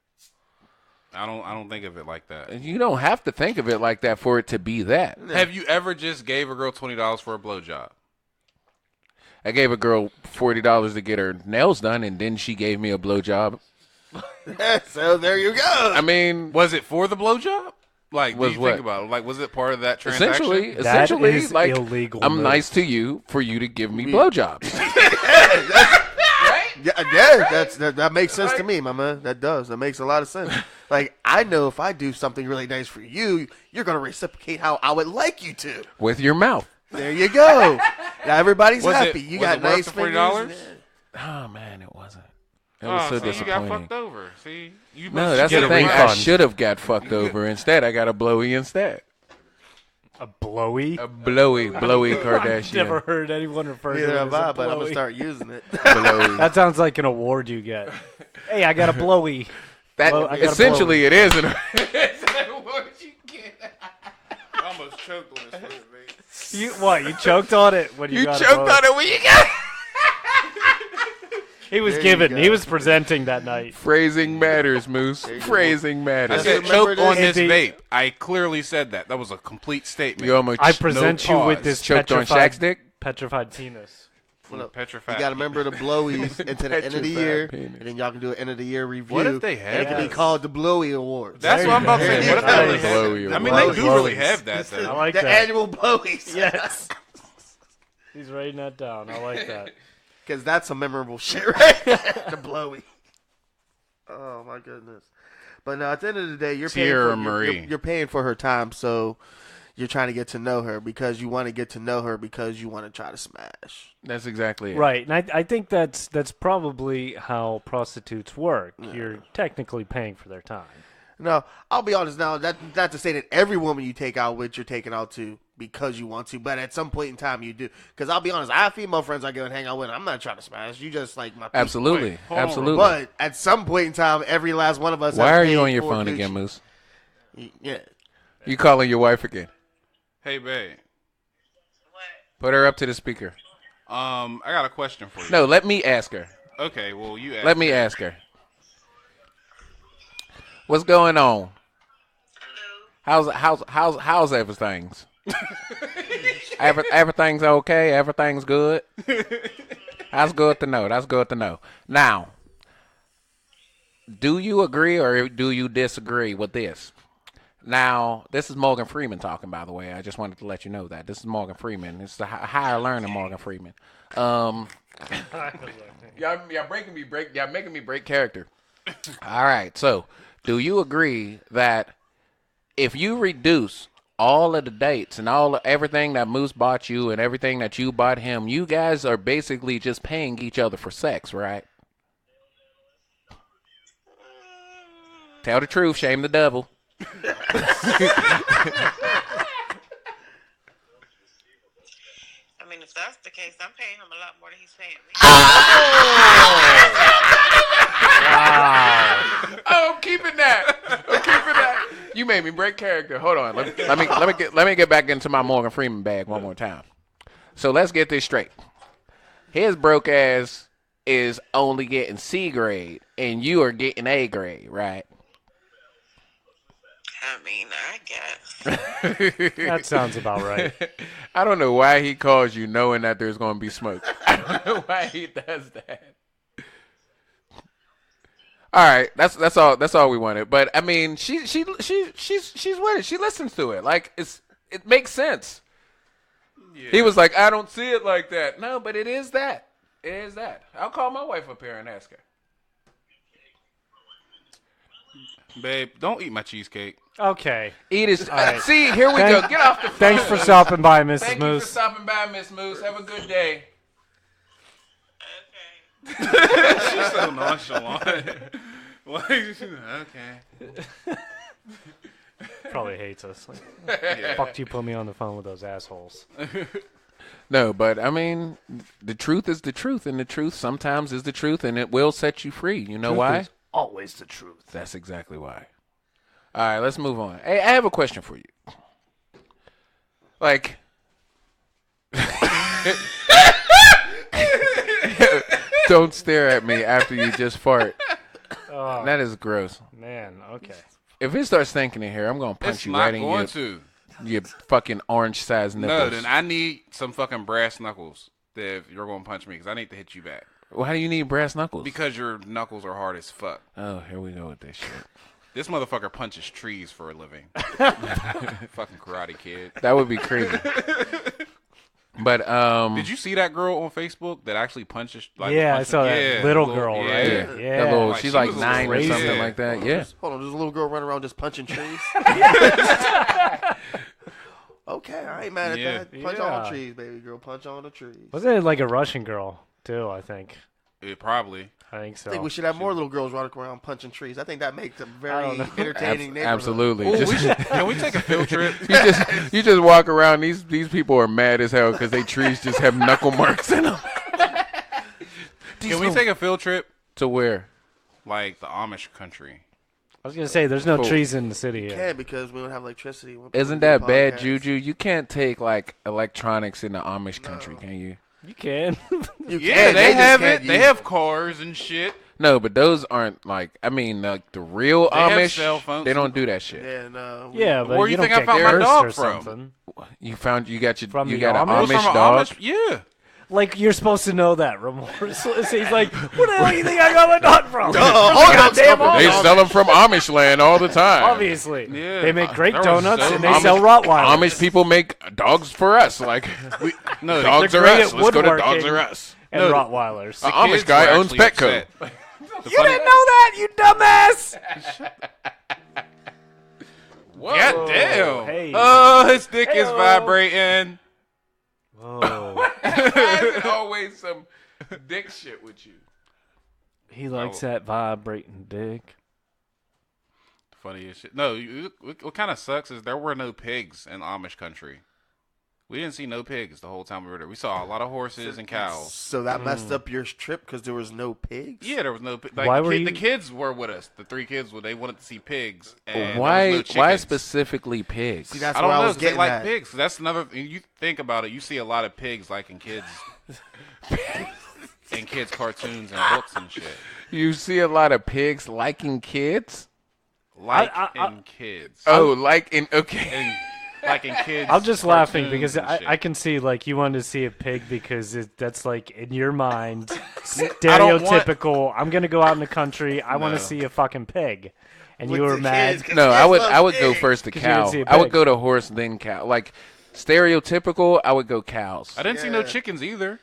I don't think of it like that. And you don't have to think of it like that for it to be that. Have you ever just gave a girl $20 for a blowjob? I gave a girl $40 to get her nails done, and then she gave me a blowjob. So there you go. I mean, Was it for the blowjob? Like, Was do you what? think about it? Like, was it part of that transaction? That essentially, is like illegal, I'm Moose. nice to you for you to give me blowjobs. Yeah, that makes sense to me, my man. That does. That makes a lot of sense. Like, I know if I do something really nice for you, you're going to reciprocate how I would like you to. With your mouth. There you go. Now everybody's Was happy. it- You was got it worth nice the fingers. $40? Oh man, it wasn't. It was so see, you disappointing. got fucked over. See, you No, must that's get the a thing. I refund. should have got fucked over. Instead, I got a blowy instead. A blowy? A blowy Kardashian. Never heard anyone refer to Neither it have as a I, but I'm going blowy. to start using it. Blowy. That sounds like an award you get. Hey, I got a blowy. That Well, I got a essentially it is. I almost choked on this first, mate. You choked on it when you, You got a choked blowy? on it when you got He was There you given. go. He was presenting that night. Phrasing matters, Moose. Phrasing I matters. said remember choke on this? this vape. I clearly said that. That was a complete statement. You almost I present no you with pause. this choked on Shaq's dick. petrified penis. Petrified. You got to remember the blowies into the end of the year, Petrified and then y'all can do an end of the year review. What if they had And it can be that? called the Blowy Awards. That's what I'm about to say. What if they really had Blowy that? I or mean, they blowy. do really have that, I though. like the that. annual Blowies. Yes. He's writing that down. I like that. Because that's some memorable shit, right? The Blowy. Oh, my goodness. But no, at the end of the day, you're paying, Tierra for, Marie. you're paying for her time, so you're trying to get to know her because you want to get to know her because you want to try to smash. That's exactly it. Right, and I think that's probably how prostitutes work. You're technically paying for their time. No, I'll be honest now. That not to say that every woman you take out with, you're taking out to because you want to, but at some point in time you do. Because I'll be honest, I have female friends I go and hang out with. I'm not trying to smash. You just like my people. Absolutely. Wait, hold on. Absolutely. But at some point in time, every last one of us. Why has are you paid on your for phone Gucci. again, Moose? Yeah. You calling your wife again? Hey, babe. Put her up to the speaker. I got a question for you. No, let me ask her. Okay, well, you asked. Let me ask her. What's going on? How's everything? Everything's okay. Everything's good. That's good to know. That's good to know. Now, do you agree or do you disagree with this? Now, this is Morgan Freeman talking, by the way. I just wanted to let you know that. This is Morgan Freeman. It's the higher learning Morgan Freeman. Y'all making me break character. All right. So, do you agree that if you reduce all of the dates and everything that Moose bought you and everything that you bought him, you guys are basically just paying each other for sex, right? Tell the truth, shame the devil. I mean, if if that's the case, I'm paying him a lot more than he's paying me. Wow. Oh, I'm keeping that. You made me break character. Hold on. Let me get back into my Morgan Freeman bag one more time. So let's get this straight. His broke ass is only getting C grade, and you are getting A grade, right? I mean, I guess. That sounds about right. I don't know why he calls you knowing that there's going to be smoke. I don't know why he does that. All right, that's all we wanted. But I mean, she's with it. She listens to it. Like it makes sense. Yeah. He was like, I don't see it like that. No, but it is that. It is that. I'll call my wife up here and ask her. Babe, don't eat my cheesecake. Okay. Eat his. Right. See, here we go. Get off the phone. Thanks for stopping by, Mrs. Thank Moose. you for stopping by, Miss Moose. Have a good day. Okay. She's so nonchalant. Okay. Probably hates us. Like, fuck you put me on the phone with those assholes. No, but I mean, the truth is the truth, and the truth sometimes is the truth, and it will set you free. You know why? Is always the truth. That's exactly why. All right, let's move on. Hey, I have a question for you. Like, don't stare at me after you just fart. Oh, That is gross. man, okay. If it starts stinking in here, I'm gonna punch It's you not right in going to. your fucking orange-sized No, nipples. then I need some fucking brass knuckles if you're going to punch me because I need to hit you back. Why do you need brass knuckles? Because your knuckles are hard as fuck. Oh, here we go with this shit. This motherfucker punches trees for a living. Fucking Karate Kid. That would be crazy. But Did you see that girl on Facebook that actually punches? Like, Yeah, I punched- saw that yeah, little girl, yeah. right? yeah, Yeah. that little, Like, she's she like was 9 or crazy. something Yeah. like that. Yeah. Hold on, there's a little girl running around just punching trees. Okay, I ain't mad at Yeah. that. Punch Yeah. on the trees, baby girl. Punch on the trees. Wasn't it like a Russian girl, too, I think? It probably. I think so. I think we should have more little girls running around punching trees. I think that makes a very know. entertaining neighborhood. Absolutely. Ooh, Just- can we take a field trip? you just walk around. These people are mad as hell because they trees just have knuckle marks in them. Can we take a field trip? To where? Like the Amish country. I was going to say, there's no Cool. trees in the city here. Can't because we don't have electricity. Isn't that bad juju? You can't take like electronics in the Amish country, can you? You can. You Yeah, can, they just have can't it. They use have cars and shit. No, but those aren't like. I mean, like the real They have Amish. cell phones. They don't do that shit. Yeah, no. Yeah, but Where you don't think I get found my cursed dog or from? something. You got From you the got an Amish? It was Amish from a dog. Amish- Yeah. Like, you're supposed to know that, Remorseless. He's like, where the hell do you think I got my dog from? Goddamn They sell them from Amish land all the time. Obviously. Yeah. They make great There was donuts so and they Amish- sell Rottweilers. Amish people make dogs for us. Like No, dogs they're are great us. at Let's go to woodworking. dogs are us. and No, Rottweilers. The Amish kids guy were owns actually Petco. upset. You didn't know that, you dumbass! God damn. Hey. Oh, his dick is Hey-o. vibrating. Oh. Why is it always some dick shit with you? He likes that vibrating dick. Funny as shit. No, what kind of sucks is there were no pigs in Amish country. We didn't see no pigs the whole time we were there. We saw a lot of horses and cows. So that messed up your trip because there was no pigs? Yeah, there was no. Like, Why were you- the kids were with us? The 3 kids they wanted to see pigs. And there was Why? no Why chickens. specifically pigs? See, that's I don't what I know. was 'Cause they getting like at. pigs. That's another. You think about it. You see a lot of pigs liking kids, and kids' cartoons and books and shit. You see a lot of pigs liking kids. Liking kids. Oh, okay. And liking kids. I'm just laughing cartoons because and shit. I can see, like, you wanted to see a pig because that's, like, in your mind, don't want- stereotypical, I'm going to go out in the country, I want No. to see a fucking pig. And With you were the mad. kids, 'cause No, kids I would love go pigs. first to 'Cause you didn't cow. see a I would pig. go to horse then cow. Like stereotypical, I would go cows. I didn't see no Yeah. chickens either.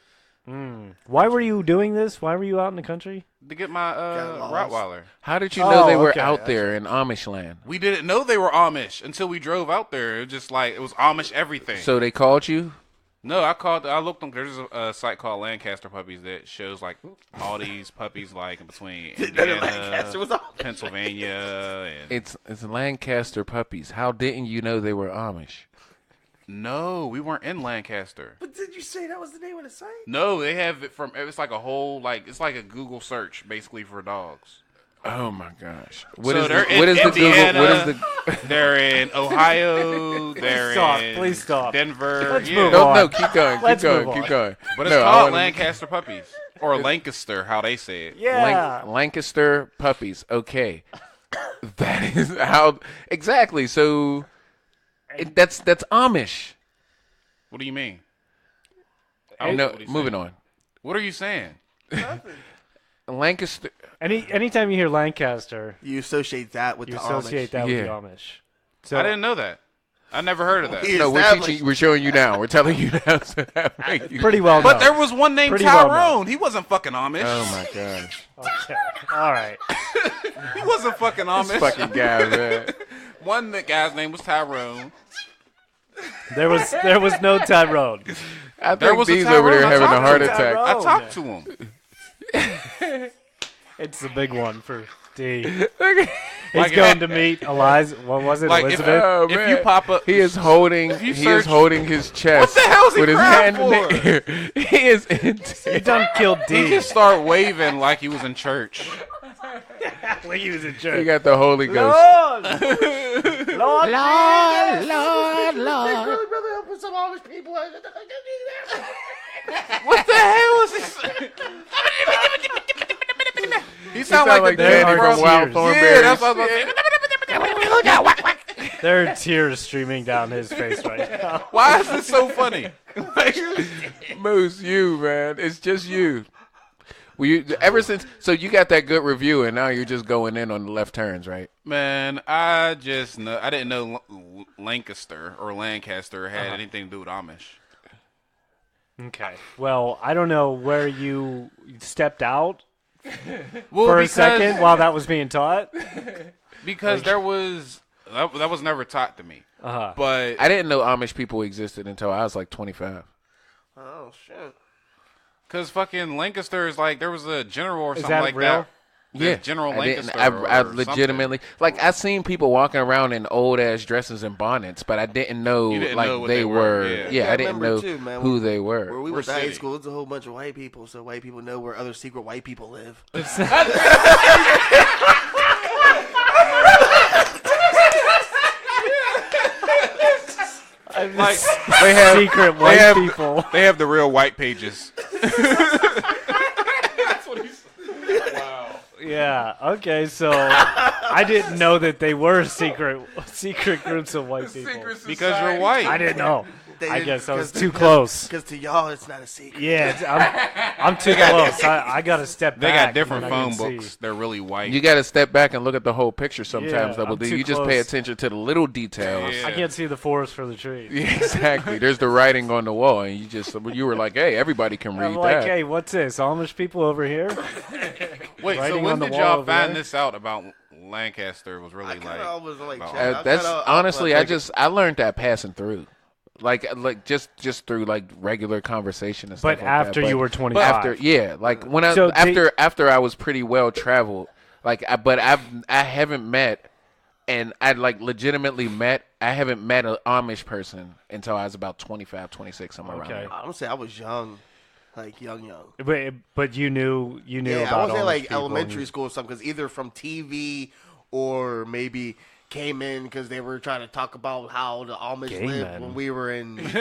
Why were you doing this? Why were you out in the country? To get my lost. Rottweiler. How did you know Oh, they were okay. out there in Amish land? We didn't know they were Amish until we drove out there. It was just like it was Amish everything. So they called you? No, I looked on. There's a site called Lancaster Puppies that shows like all these puppies like in between Lancaster was Indiana, Amish. Pennsylvania, and It's Lancaster puppies. How didn't you know they were Amish? No, we weren't in Lancaster. But did you say that was the name of the site? No, they have it from. It's like a whole it's like a Google search basically for dogs. Oh my gosh! So What is they're in the Indiana, Google? What is the? They're in Ohio. They're stop, in please stop. Denver. Let's yeah. move No, on. no, keep going, Let's keep going, move keep on. going. But it's No, I called wanna- Lancaster Puppies or Lancaster, how they say it. Yeah. Lancaster puppies. Okay, that is how exactly. So that's Amish. What do you mean? No, moving on. What are you saying? Lancaster. Anytime you hear Lancaster, You associate that with you the associate Amish. that with Yeah. the Amish. So I didn't know that. I never heard of that. Yeah. No, we're Established. teaching. We're showing you now. We're telling you now. So that way you- pretty well But known. there was one named Pretty well Tyrone. known. He wasn't fucking Amish. Oh my gosh! Okay. All right. He wasn't fucking Amish. This fucking guy, man. One guy's name was Tyrone. There was no Tyrone. I There think was a B's over there Tyrone. I having a talked heart to attack. Tyrone. I talked to him. It's the big one for D. Like, He's going to meet Eliza. What was it? Like, Elizabeth? oh, If man. you pop up, He is holding. you He is search- holding his chest. What the hell is he with his crying hand in the air. He is in he tears. done killed he D. just start waving like he was in church. Like he was a He jerk. got the Holy Ghost. Lord, Lord, Lord, Really, brother, help with some Amish people. What the hell was he? He sound Sound like like the There Danny are from tears. Wild Yeah, Thornberry. that's what I was about to say. there are tears streaming down his face right now. Why is this so funny? Moose, you man, it's just you. Well, you ever since so you got that good review and now you're just going in on the left turns, right? Man, I didn't know Lancaster or Lancaster had anything to do with Amish. Okay. Well, I don't know where you stepped out Well, for a because, second while that was being taught. because there was that was never taught to me. Uh-huh. But I didn't know Amish people existed until I was like 25. Oh shit! because fucking Lancaster is like there was a general or something that like real? that. Yeah, General I didn't- Lancaster. I or legitimately like I seen people walking around in old ass dresses and bonnets, but I didn't know You didn't like know what they they were. were, yeah. Yeah, Yeah, I didn't remember know too, man, who when- they Where were. we We're went to high city. school, it's a whole bunch of white people, so white people know where other secret white people live. Like They have Secret white have- people. they have the real white pages. Yeah. Okay. So I didn't know that they were secret groups of white people. Because you're white. I didn't know. They I didn't- guess I was 'cause- too close. Because to y'all, it's not a secret. Yeah, I'm too close. I got to step They back. got different and then I phone can books. see. They're really white. You got to step back and look at the whole picture sometimes. Yeah, Double I'm D. too You just pay close. attention to the little details. Yeah. I can't see the forest for the trees. Yeah, exactly. There's the writing on the wall, and you were like, "Hey, everybody can read I'm like, that." hey, what's this? Amish people over here? Wait, so writing when on the did wall y'all over find there? this out about Lancaster? Was I really kind like of always like. about- check. I That's kinda- honestly, like, I learned that passing through, like just through like regular conversation and stuff. But like after that. you But were 25. after, yeah, like when I So after I was pretty well traveled, like I haven't met, and I like legitimately met. I haven't met an Amish person until I was about 25, 26, somewhere around Okay. there. I'm gonna say I was young, like young. But you knew Yeah, about I was in Amish like people elementary and- school or something, because either from TV or maybe came in because they were trying to talk about how the Amish Gay lived men. when we were in like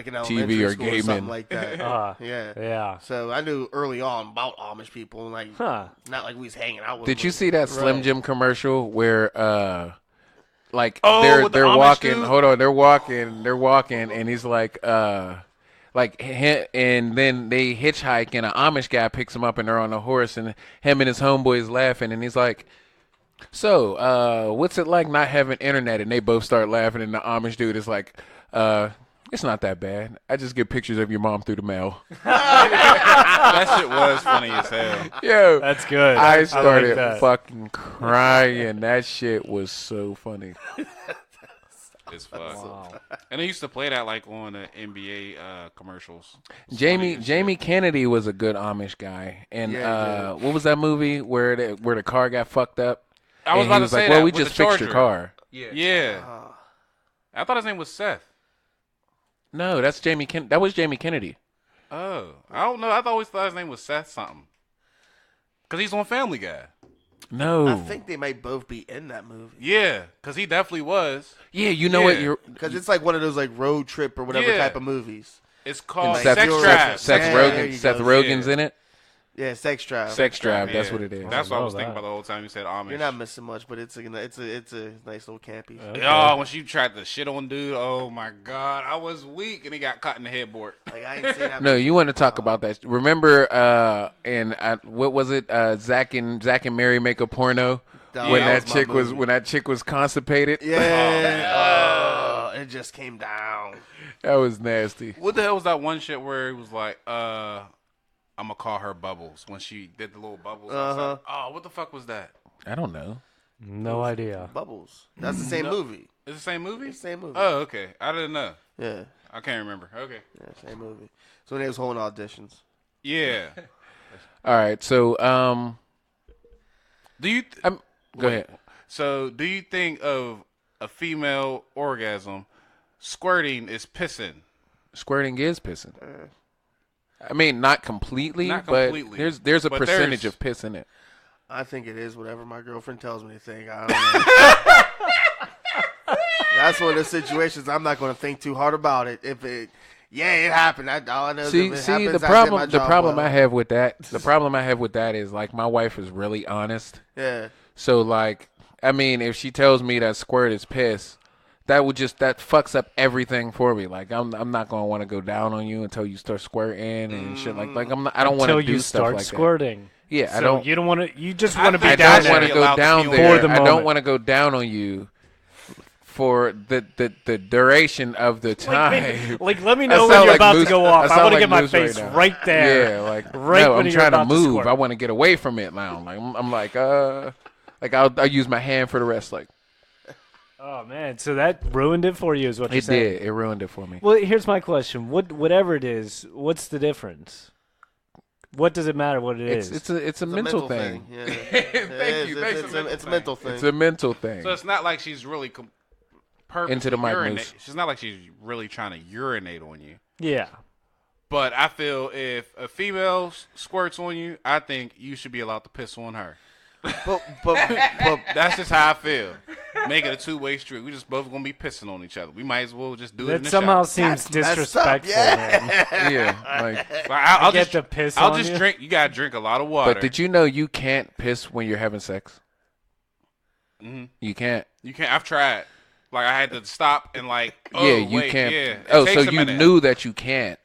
in elementary or school gay or something men. like that. Yeah. Yeah. So I knew early on about Amish people, and like Huh. not like we was hanging out with. Did you them. see that Slim Right. Jim commercial where like Oh, they're with the Amish walking, dude? hold on, they're walking and he's like and then they hitchhike and an Amish guy picks him up and they're on a horse and him and his homeboys laughing and he's like, so what's it like not having internet? And they both start laughing and the Amish dude is like, it's not that bad. I just get pictures of your mom through the mail. that shit was funny as hell. Yo, That's good. I like started that. fucking crying. That shit was so funny. It's fuck. And they used to play that like on the NBA commercials. It's funny Jamie as Jamie shit. Kennedy was a good Amish guy, and Yeah, what was that movie where the car got fucked up? I was And about he to was say like, that well, we with just the fixed your Charger. car. Yeah. I thought his name was Seth. No, that's that was Jamie Kennedy. Oh, I don't know. I always thought his name was Seth something. Because he's on Family Guy. No. I think they might both be in that movie. Yeah, because he definitely was. Yeah, you know what? You're Because it's like one of those like road trip or whatever type of movies. It's called Like Sex Drive. Seth Rogen's in it. Yeah, Sex Drive. Sex Drive. That's Yeah. what it is. That's what I was know thinking that. about the whole time you said Amish. You're not missing much, but it's a nice little campy. Oh, when she tried to shit on dude, oh my God, I was weak and he got caught in the headboard. Like I ain't seen that. No, you want to talk about that? Remember, what was it? Zach and Mary make a porno when that that was my movie. chick was constipated. Yeah. It just came down. That was nasty. What the hell was that one shit where it was like, I'm gonna call her Bubbles when she did the little bubbles. Outside. Oh, what the fuck was that? I don't know. No idea. Bubbles. That's the same movie. Is it the same movie? It's the same movie. Oh, okay. I didn't know. Yeah. I can't remember. Okay. Yeah, same movie. So when they was holding auditions. Yeah. All right, so Do you? go ahead. So, do you think of a female orgasm squirting is pissing? Squirting is pissing. I mean, not completely, Not but completely. there's a But percentage there's- of piss in it. I think it is whatever my girlfriend tells me to think. I don't know. That's one of the situations I'm not going to think too hard about it. If it, it happened. All I know is if it See, happens, the I did my problem job well. I have with that is like my wife is really honest. Yeah. So like, I mean, if she tells me that squirt is piss, that fucks up everything for me. Like I'm not gonna want to go down on you until you start squirting and shit. Like I don't want to Until do you stuff start like squirting. that. Yeah, I So don't. You don't want to. You just want to be think down I don't want there. to be allowed go to down feel there. for the I don't moment. want to go down on you for the duration of the time. Like, let me I know sound when you're like about Moose- to go off. I sound want to like get my Moose face now. right there. Yeah, like right no, when I'm you're trying to about to move. squirt. I want to get away from it now. Like I'm like I'll use my hand for the rest. Like Oh man, so that ruined it for you, is what you're it saying? did. It ruined it for me. Well, here's my question: whatever it is, what's the difference? What does it matter what it is? It's a mental thing. Yeah. Thank you. It's a mental thing. It's a mental thing. So it's not like she's really purposely Into the mic, urinate. Moose. She's not like she's really trying to urinate on you. Yeah. But I feel if a female squirts on you, I think you should be allowed to piss on her. But That's just how I feel. Make it a two-way street. We just both gonna be pissing on each other. We might as well just do it in That the somehow shower. seems That's messed up, disrespectful, yeah. man. Yeah, like. Like, I'll Get just the piss I'll on just you? drink. You gotta drink a lot of water. But did you know you can't piss when you're having sex? Mhm. You can't. You can't. I've tried. Like I had to stop and like. Oh, Yeah, you wait, can't. Yeah. It Oh, takes so a you minute. knew that you can't.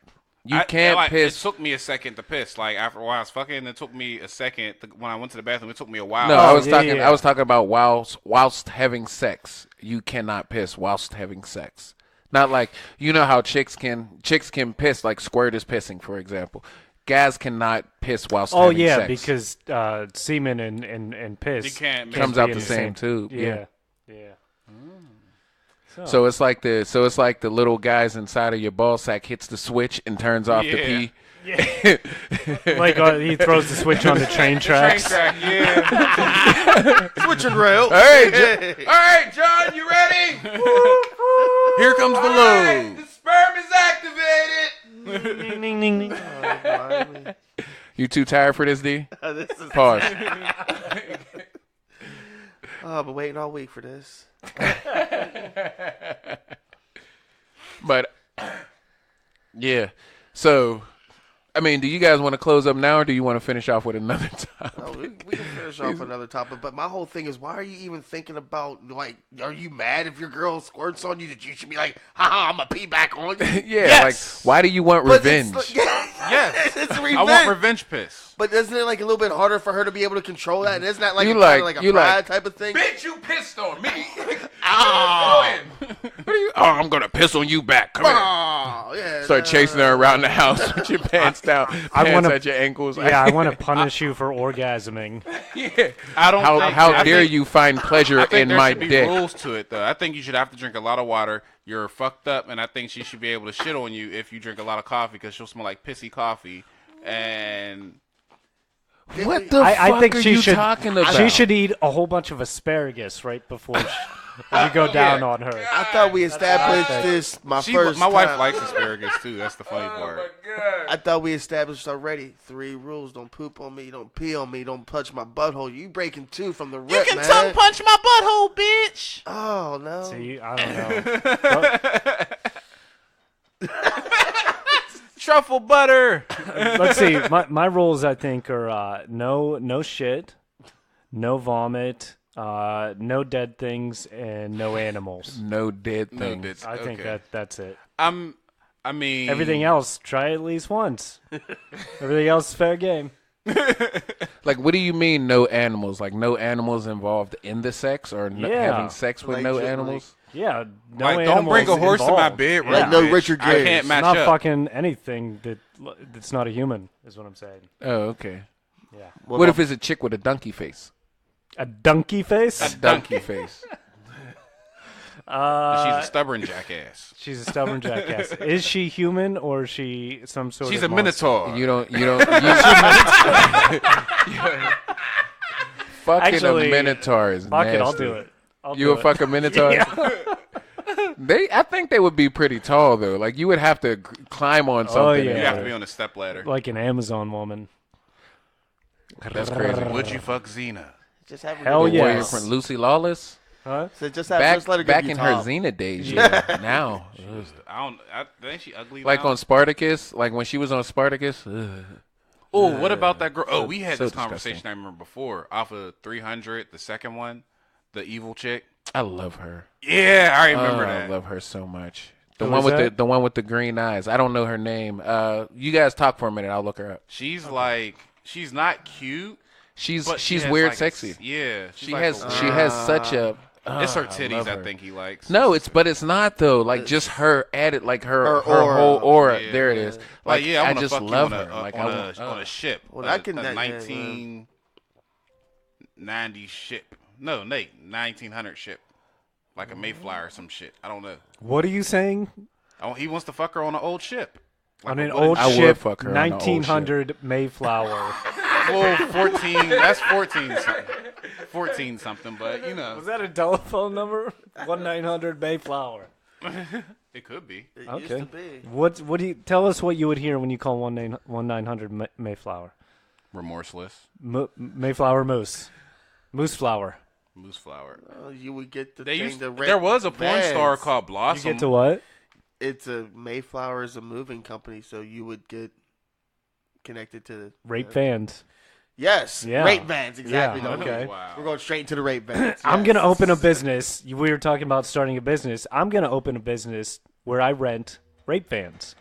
You can't like, piss. It took me a second to piss. Like after a while I was fucking, it took me a second when I went to the bathroom. It took me a while. No, Oh, I was yeah, talking. yeah. I was talking about whilst having sex. You cannot piss whilst having sex. Not like you know how chicks can piss, like squirt is pissing, for example. Guys cannot piss whilst Oh having yeah, sex. because semen and piss You can't mix comes be out in the same tube. Yeah. So it's like the little guys inside of your ball sack hits the switch and turns off the Yeah. pee. Like he throws the switch on the train tracks. Train track, yeah. switching rail. All right, John, you ready? Here comes the load. The sperm is activated. Ding, ding, ding, ding. You too tired for this, D? This is, Pause. been waiting all week for this. But yeah, so I mean, do you guys want to close up now, or do you want to finish off with another topic? Oh, we can finish off another topic, but my whole thing is, why are you even thinking about, like, are you mad if your girl squirts on you that you should be like, haha, I'm going to pee back on you? Yeah, Yes! like why do you want But revenge? It's, Yes. it's revenge. I want revenge piss. But isn't it like a little bit harder for her to be able to control that? And isn't that like, You a, like- kinda like a you pride like- type of thing? Bitch, you pissed on me. Oh, What are you? Oh, I'm gonna piss on you back. Come here. oh, yeah. Start chasing her around the house with your pants down, I pants wanna- at your ankles. Yeah, I want to punish you for orgasming. Yeah. I don't. How I dare think- you find pleasure I think in there my should be dick? rules to it, though. I think you should have to drink a lot of water. You're fucked up, and I think she should be able to shit on you if you drink a lot of coffee, because she'll smell like pissy coffee. And What the I fuck think are she you should. talking about? She should eat a whole bunch of asparagus right before. You go down on her. I thought we established this my wife time. likes asparagus too. That's the funny Oh part. my god. I thought we established already 3 rules: don't poop on me, don't pee on me, don't touch my butthole. You breaking 2 from the rip, man. punch my butthole, bitch. Oh no! See, I don't know. Truffle butter. Let's see. My rules, I think, are no shit, no vomit, no dead things, and no animals. No dead No, things. that's- I think okay. that's it. I mean, Everything else, try at least once. Everything else is fair game. Like, what do you mean no animals? Like, no animals involved in the sex, or Yeah. having sex with Like, no like- animals? Yeah, no like, animals don't bring a horse involved. to my bed, right? Like, no bitch. Richard I Gere. can't match Not up. fucking anything that's not a human, is what I'm saying. Oh, okay. Yeah. What if it's a chick with a donkey face? A donkey face? Donkey face. She's a stubborn jackass. She's a stubborn jackass. Is she human or is she some sort She's of a monster? minotaur. You don't. Fucking Actually, a minotaur is Fuck nasty. it, I'll do it. You a fucking minotaur? Yeah. I think they would be pretty tall though. Like you would have to climb on something. yeah. You have to be on a step ladder. Like an Amazon woman. That's crazy. Would you fuck Xena? Just have her Hell give The you warrior yes. from Lucy Lawless. Huh? So just have Back just let her back give you in her top. Xena days. Yeah. Now. Ugh. I think she ugly. Like now? on Spartacus. Like when she was on Spartacus. Ugh. Oh, what about that girl? Oh, we had so this conversation. disgusting. I remember before off of 300, the second one, the evil chick. I love her. Yeah, I remember Oh, that. I love her so much. The Who one is with that? the one with the green eyes. I don't know her name. You guys talk for a minute. I'll look her up. She's like, she's not cute. She's But she has weird, like sexy. Yeah, she's She like has a she weird- has such a. It's her love titties. I her. think he likes. No, but it's not though. Like just her added, like her Her aura. whole aura. Yeah. There it is. Like, yeah, I, I wanna just fuck love you her. on a, Like on, I want, on a ship. Well, a, I can- a that- 1990 ship. No, Nate, 1900 ship, like a Mayflower or some shit. I don't know. What are you saying? He wants to fuck her on an old ship. Like On a an wooden old I would ship, fuck her on an old 1900 Mayflower. Well, 14. That's 14 something. 14 something, but you know, Was that a telephone number? 1-900 Mayflower. it could be. It Okay. used to be. What do you tell us what you would hear when you call 1-900 Mayflower? Remorseless. Mayflower moose. Moose flower. Moose flower. You would get the They thing. used, the there was a porn vans. star called You Blossom. get to what? It's a Mayflower is a moving company, so you would get connected to Rape vans. Yes, Yeah. rape vans. Exactly. Yeah, No, okay. Wow. We're going straight into the rape vans. I'm Yes. going to open a business. We were talking about starting a business. I'm going to open a business where I rent rape vans.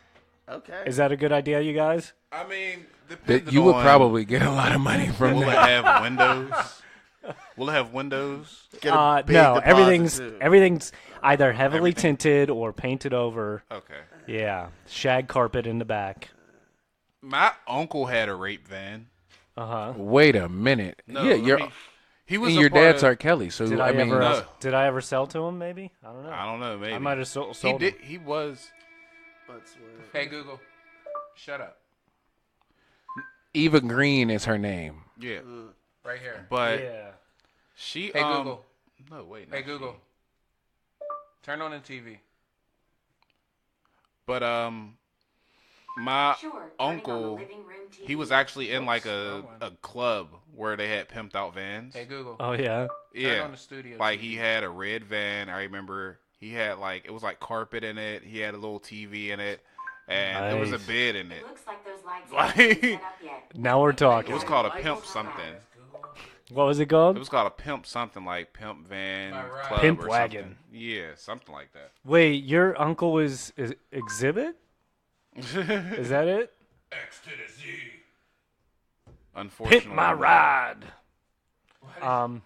Okay. Is that a good idea, you guys? I mean, that depending you would on- probably get a lot of money from Will it that. have windows? Will it have windows? Get a big No, deposit, everyth's too. everything's either heavily Everything. tinted or painted over. Okay. Yeah, shag carpet in the back. My uncle had a rape van. Wait a minute. No, yeah, let me- he was and a your part dad's of- R. Kelly, so Did I I, mean, ever no. did I ever sell to him? Maybe I don't know. I don't know. Maybe I might have sold he him. did. He was. Let's swear. hey Google, shut up. Eva Green is her name. Yeah. Right here. But Yeah. she. Hey Google. No, wait. Hey not Google. she. Turn on the TV. But my Sure, uncle, he was actually in like a club where they had pimped out vans. Hey Google. Oh yeah. Yeah. on the studio Like TV. he had a red van. I remember he had like, it was like carpet in it. He had a little TV in it, and there was a Nice. bed in it. Looks like those lights Like- haven't been set up yet. Now we're It talking. was called a pimp something. What was it It called? was called a pimp something, like pimp van Alright. club Pimp or wagon. something. Yeah, something like that. Wait, your uncle was Exhibit? Is that it? Unfortunately, Pimp my ride. Y'all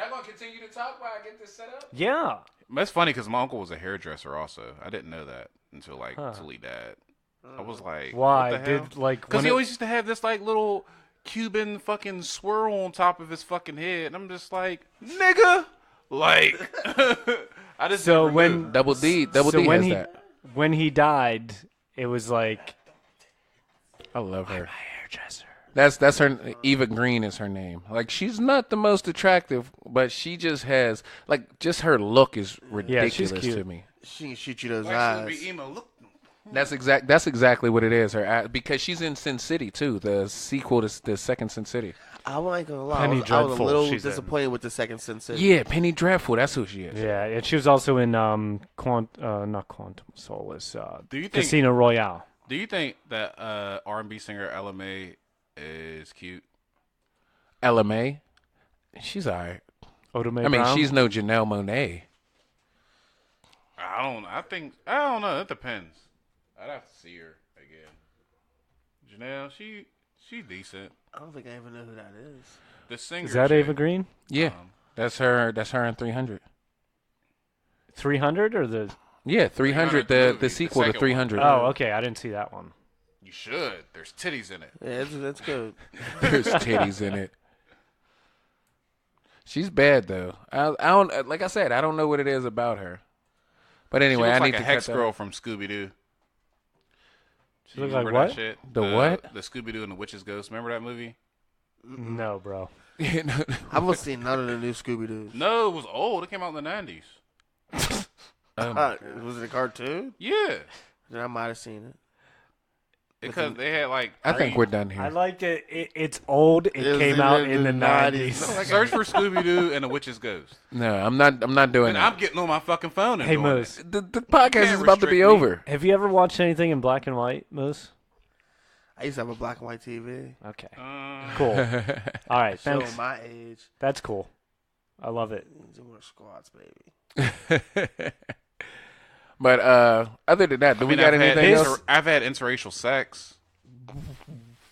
gonna continue to talk while I get this set up? Yeah. That's funny because my uncle was a hairdresser also. I didn't know that until he died. I was like, Why? What the hell? Did like Because when he it- always used to have this like little Cuban fucking swirl on top of his fucking head, and I'm just like, nigga, like, I just So never when- knew. Double D so has when he that. when he died, it was like I love her. hairdresser. That's her. Eva Green is her name. Like, she's not the most attractive, but she just has just her look is ridiculous cute. to me. She can shoot you those Why should eyes. be emo? Look. That's exactly what it is. Her because she's in Sin City too, the sequel to the second Sin City. I ain't gonna lie. Penny I was a Dreadful, little she's in. disappointed with the second Sin City. Yeah, Penny Dreadful. That's who she is. Yeah, and she was also in not Quantum Solace, Do you think? Casino Royale. Do you think that R&B singer LMA is cute? LMA, she's alright. Oda Mae I mean, Brown? she's no Janelle Monáe. I don't know. It depends. I'd have to see her again. Janelle, she's decent. I don't think I even know who that is. The singer. Is that chick, Ava Green? Yeah, that's her. That's her in 300. 300 or the? Yeah, 300. 300, the movie, The the sequel to second 300. Oh, okay. I didn't see that one. You should. There's titties in it. Yeah, that's good. There's titties in it. She's bad though. I don't like I said. I don't know what it is about her. But She anyway, looks I like need a to Hex cut that. girl from Scooby Doo. She look like what? The what? The Scooby Doo and the Witch's Ghost. Remember that movie? No, bro. I haven't seen none of the new Scooby Doo's. No, it was old. It came out in the 90s. Was it a cartoon? Yeah, Then I might have seen it. because they had like. I think we're done I here. liked it. It's old. It was came out in the 90s. Search for Scooby Doo and the Witch's Ghost. No, I'm not doing And that. I'm getting on my fucking phone and Hey, doing Moose. it. The podcast can't is about to restrict be me. over. Have you ever watched anything in black and white, Moose? I used to have a black and white TV. Okay. Cool. All right. Showing Thanks. my age. That's cool. I love it. Do more squats, baby. But other than that, do we got anything else? I've had interracial sex.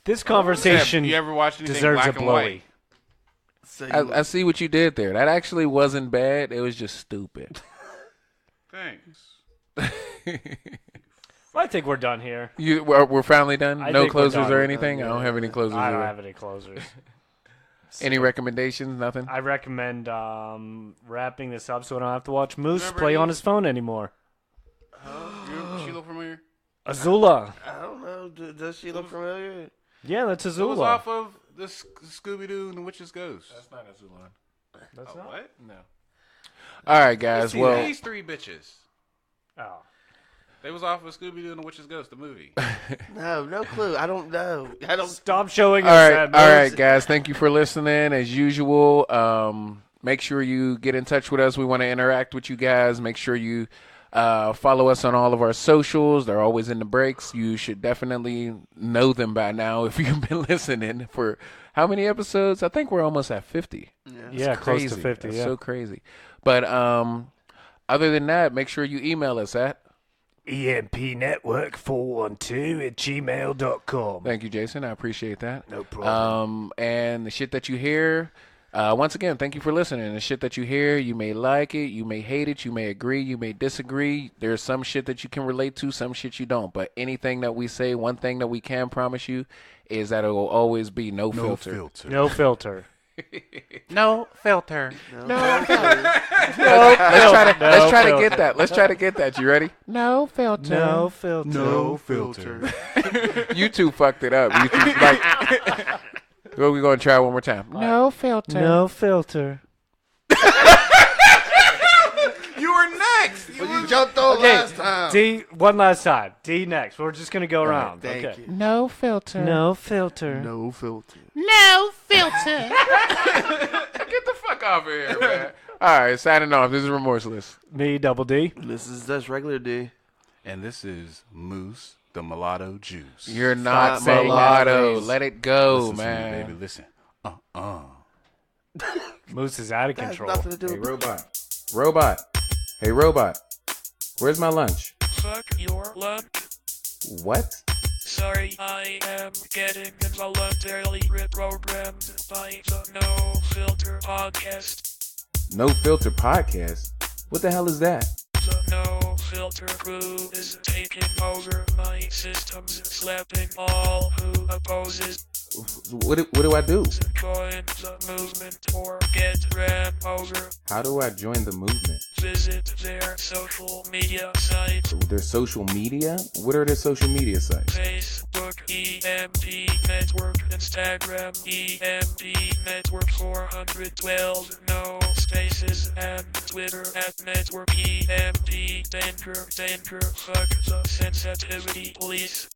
This conversation You ever watch anything deserves black a and blowy. white? So you, I see what you did there. That actually wasn't bad. It was just stupid. Thanks. I think we're done here. We're finally done. I No think we're closers done. or anything. I don't have any closers. I don't either. have any closers. Any recommendations? Nothing. I recommend wrapping this up so I don't have to watch Moose Remember play he- on his phone anymore. She look familiar? Azula. I don't know. Does she look familiar? Yeah, that's It was Azula. off of the Scooby Doo and the Witch's Ghost. That's not Azulon. That's Oh, not. what? No. All right, guys. See, Well, these three bitches. Oh. They was off of Scooby Doo and the Witch's Ghost, the movie. No clue. I don't know. I don't. Stop showing all us right, that. all Moose. right, guys. Thank you for listening. As usual, make sure you get in touch with us. We want to interact with you guys. Make sure you follow us on all of our socials. They're always in the breaks. You should definitely know them by now if you've been listening for how many episodes? I think we're almost at 50. Yeah, close to Crazy. 50. That's Yeah. so crazy. But other than that, make sure you email us at. EMPnetwork412@gmail.com. Thank you, Jason. I appreciate that. No problem. And the shit that you hear, once again, thank you for listening. The shit that you hear, you may like it, you may hate it, you may agree, you may disagree. There's some shit that you can relate to, some shit you don't. But anything that we say, one thing that we can promise you is that it will always be no filter. No filter. No filter. Let's try to get that. Let's try to get that. You ready? No filter. No filter. No filter. You two fucked it up. You two, like, well, we're going to try one more time. No filter. No filter. You were next. You jumped on last time. D, one last time. D next. We're just going to go around. Thank Okay. you. No filter. No filter. No filter. No filter. Get the fuck off of here, man. All right, signing off. This is Remorseless. Me, Double D. This is just regular D. And this is Moose, the mulatto juice. You're not Stop saying mulatto. that, please. Let it go, Listen to me, man. baby. Listen. Moose is out of That has control. nothing to do Hey, with robot. Hey, robot. Where's my lunch? Fuck your lunch. What? Sorry, I am getting involuntarily reprogrammed by the No Filter podcast. No Filter Podcast? What the hell is that? The No Filter crew is taking over my systems, slapping all who opposes. What do I do? Join the movement or get ran over. How do I join the movement? Visit their social media site. Their social media? What are their social media sites? Facebook EMD Network, Instagram EMD Network 412, no spaces, and Twitter at Network EMD. Danger, fuck the sensitivity police.